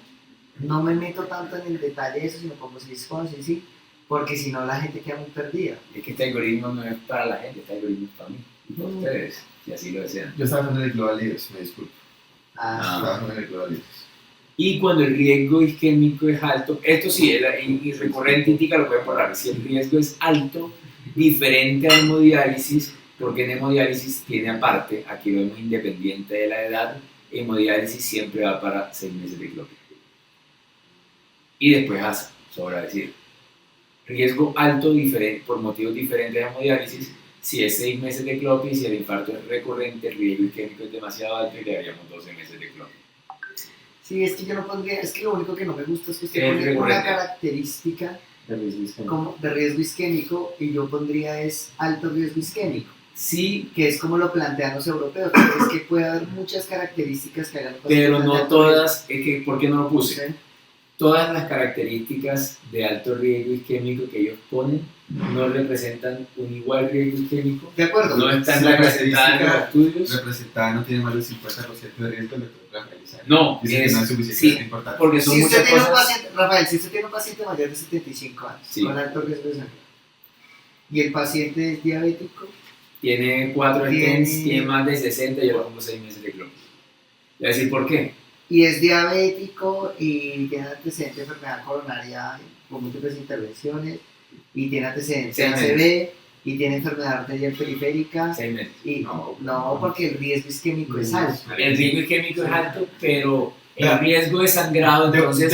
[SPEAKER 3] no me meto tanto en el detalle de eso, sino como si es sí, porque si no la gente queda muy perdida.
[SPEAKER 1] Es que este algoritmo no es para la gente, este algoritmo es para mí y para ustedes, si así lo desean.
[SPEAKER 2] Yo estaba hablando de Global Leaders, me disculpo. Estaba hablando de Global Leaders.
[SPEAKER 1] Y cuando el riesgo isquémico es alto, esto sí, y recurrente indica lo pueden borrar. Si el riesgo es alto, diferente a hemodiálisis, porque en hemodiálisis tiene aparte, aquí lo vemos independiente de la edad, hemodiálisis siempre va para 6 meses de Clopi. Y después ASA, sobra decir. Riesgo alto por motivos diferentes a hemodiálisis, si es 6 meses de Clopi, si el infarto es recurrente, el riesgo isquémico es demasiado alto y le daríamos 12 meses de Clopi.
[SPEAKER 3] Sí, es que yo no pondría, es que lo único que no me gusta es que usted pone una característica de riesgo isquémico y yo pondría es alto riesgo isquémico.
[SPEAKER 1] Sí,
[SPEAKER 3] que es como lo plantean los europeos, porque es que puede haber muchas características que hagan
[SPEAKER 1] pero no todas, ¿por qué no lo puse?
[SPEAKER 3] Sí.
[SPEAKER 1] Todas las características de alto riesgo isquémico que ellos ponen no representan un igual riesgo isquémico.
[SPEAKER 3] De acuerdo.
[SPEAKER 1] No están representadas en los estudios.
[SPEAKER 2] Representada no tiene más del 50% de riesgo de realizar.
[SPEAKER 1] No,
[SPEAKER 2] dice que no es suficientemente importante.
[SPEAKER 1] Porque son muchas cosas.
[SPEAKER 3] Rafael, si usted tiene un paciente mayor de 75 años con alto riesgo de sangre y el paciente es diabético,
[SPEAKER 1] tiene 4 stents, tiene más de 60, yo le pongo 6 meses de Clopi. Le voy a decir por qué.
[SPEAKER 3] Y es diabético y tiene antecedente de enfermedad coronaria con múltiples intervenciones y tiene antecedente de ACV y tiene enfermedad arterial periférica.
[SPEAKER 1] 6 meses.
[SPEAKER 3] Y no, porque el riesgo isquémico es alto.
[SPEAKER 1] El riesgo isquémico es alto, pero el riesgo de sangrado, entonces...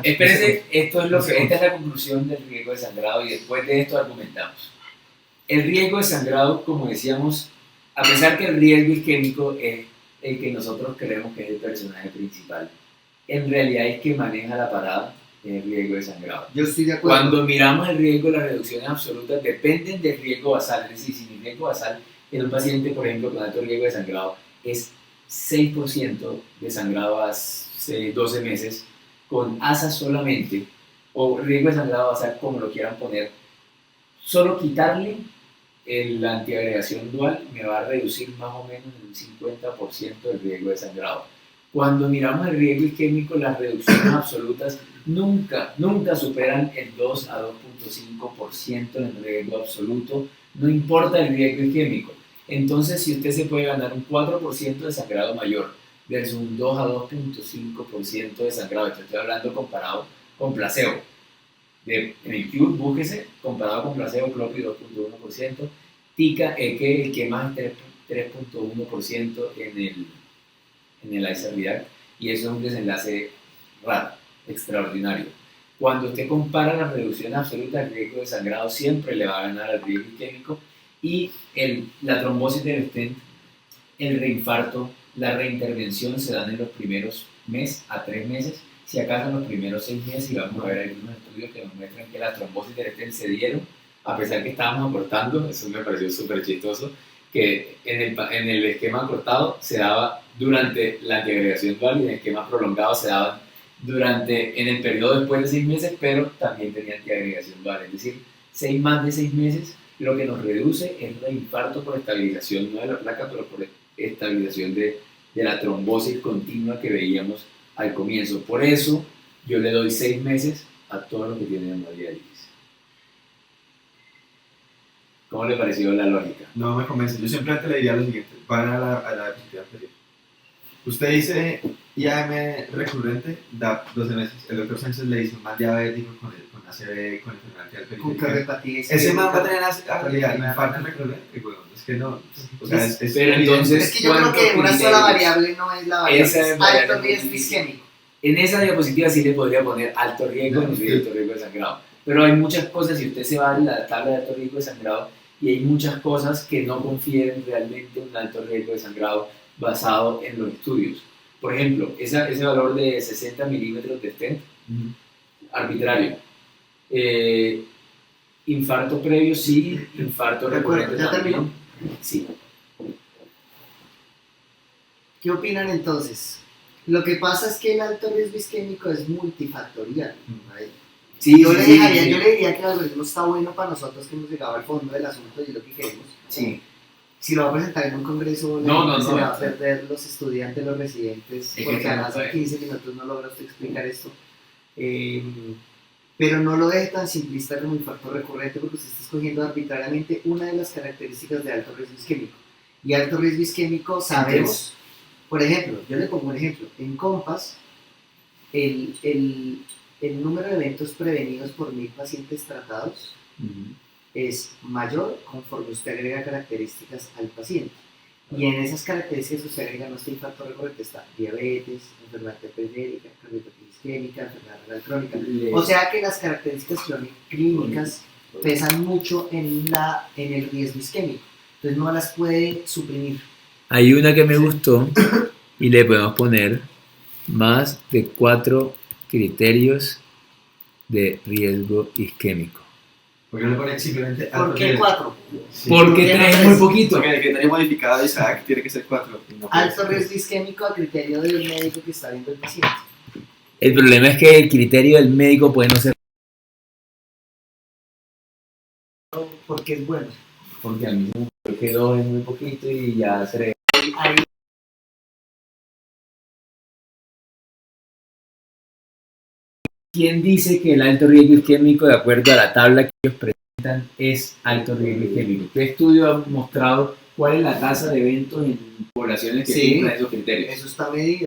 [SPEAKER 1] Espérense, esta es la conclusión del riesgo de sangrado, y después de esto argumentamos. El riesgo de sangrado, como decíamos, a pesar que el riesgo isquémico es el que nosotros creemos que es el personaje principal, en realidad es que maneja la parada el riesgo de sangrado.
[SPEAKER 3] Yo estoy de acuerdo.
[SPEAKER 1] Cuando miramos el riesgo, las reducciones absolutas dependen del riesgo basal, es decir, si mi riesgo basal en un paciente, por ejemplo, con alto riesgo de sangrado es 6% de sangrado a 12 meses, con ASA solamente, o riesgo de sangrado basal, como lo quieran poner, solo quitarle la antiagregación dual me va a reducir más o menos en un 50% el riesgo de sangrado. Cuando miramos el riesgo isquémico, las reducciones absolutas nunca superan el 2 a 2.5% en riesgo absoluto, no importa el riesgo isquémico. Entonces, si usted se puede ganar un 4% de sangrado mayor versus un 2 a 2.5% de sangrado, estoy hablando comparado con placebo. En el Cube, búsquese, comparado con placebo, Clopi 2.1%, TICA, el que más es 3.1% en el ICER-React, y eso es un desenlace raro, extraordinario. Cuando usted compara las reducciones absolutas, el riesgo de sangrado siempre le va a ganar al riesgo isquémico, y la trombosis del stent, el reinfarto, la reintervención se dan en los primeros mes a 3 meses, si acaso en los primeros 6 meses, y vamos a ver algunos estudios que nos muestran que las trombosis del stent se dieron a pesar que estábamos acortando, eso me pareció súper chistoso, que en el esquema cortado se daba durante la antiagregación dual y en el esquema prolongado se daban en el periodo después de 6 meses, pero también tenía antiagregación dual, es decir, más de 6 meses, lo que nos reduce es el infarto por estabilización, no de la placa, pero por estabilización de la trombosis continua que veíamos al comienzo. Por eso yo le doy 6 meses a todos los que tienen hemodiálisis. ¿Cómo le pareció la lógica?
[SPEAKER 2] No me convence. Yo simplemente le diría lo siguiente: van a la diapositiva anterior. Usted dice IAM recurrente, da 12 meses. El doctor Sánchez le dice un man diabético con ACV, con enfermedad arterial
[SPEAKER 3] Con
[SPEAKER 2] periférica.
[SPEAKER 3] cardiopatía.
[SPEAKER 2] Ese man va a tener infarto recurrente, weón. Es que no. O sea, es
[SPEAKER 1] pero entonces,
[SPEAKER 3] es que yo creo que una sola variable no es la variable.
[SPEAKER 1] Esa
[SPEAKER 3] Es alto riesgo isquémico.
[SPEAKER 1] En esa diapositiva sí le podría poner alto riesgo y alto riesgo de sangrado. Pero hay muchas cosas, si usted se va a la tabla de alto riesgo de sangrado, y hay muchas cosas que no confieren realmente un alto riesgo de sangrado basado en los estudios. Por ejemplo, ese valor de 60 milímetros de stent, arbitrario. Infarto previo, sí. Infarto recurrente
[SPEAKER 3] ¿Ya
[SPEAKER 1] también.
[SPEAKER 3] terminó?
[SPEAKER 1] Sí.
[SPEAKER 3] ¿Qué opinan entonces? Lo que pasa es que el alto riesgo isquémico es multifactorial. ¿Vale?
[SPEAKER 1] Sí,
[SPEAKER 3] Yo
[SPEAKER 1] sí,
[SPEAKER 3] le
[SPEAKER 1] sí,
[SPEAKER 3] diría que el algoritmo está bueno para nosotros que hemos llegado al fondo del asunto y es lo que queremos.
[SPEAKER 1] sí.
[SPEAKER 3] Si lo va a presentar en un congreso, se va a perder los estudiantes, los residentes,
[SPEAKER 1] Es
[SPEAKER 3] porque
[SPEAKER 1] que
[SPEAKER 3] además
[SPEAKER 1] no
[SPEAKER 3] en 15 minutos no logra usted explicar esto. Pero no lo deje tan simplista como infarto recurrente, porque usted está escogiendo arbitrariamente una de las características de alto riesgo isquémico. Y alto riesgo isquémico sabemos, por ejemplo, yo le pongo un ejemplo, en COMPAS, el número de eventos prevenidos por 1000 pacientes tratados es mayor conforme usted agrega características al paciente. Y en esas características usted agrega no está infarto recurrente, está diabetes, enfermedad periférica, cardiopatía isquémica, enfermedad renal crónica. O sea que las características clínicas pesan mucho en el riesgo isquémico. Entonces no las puede suprimir.
[SPEAKER 1] Hay una que me gustó y le podemos poner más de 4 criterios de riesgo isquémico.
[SPEAKER 2] ¿Por qué no le ponen simplemente
[SPEAKER 3] ¿Por qué 4?
[SPEAKER 2] Sí.
[SPEAKER 1] Porque 3 es muy poquito.
[SPEAKER 2] Porque el criterio modificado de Isaac tiene que ser 4.
[SPEAKER 3] Alto riesgo isquémico a criterio del médico que está viendo el paciente.
[SPEAKER 1] El problema es que el criterio del médico puede no ser.
[SPEAKER 3] Porque es bueno.
[SPEAKER 1] Porque a mí me quedó es muy poquito y ya se.
[SPEAKER 3] Ahí
[SPEAKER 1] ¿Quién dice que el alto riesgo isquémico, de acuerdo a la tabla que ellos presentan, es alto riesgo isquémico? ¿Qué estudio ha mostrado cuál es la tasa de eventos en poblaciones que cumplen esos criterios?
[SPEAKER 3] eso está medido.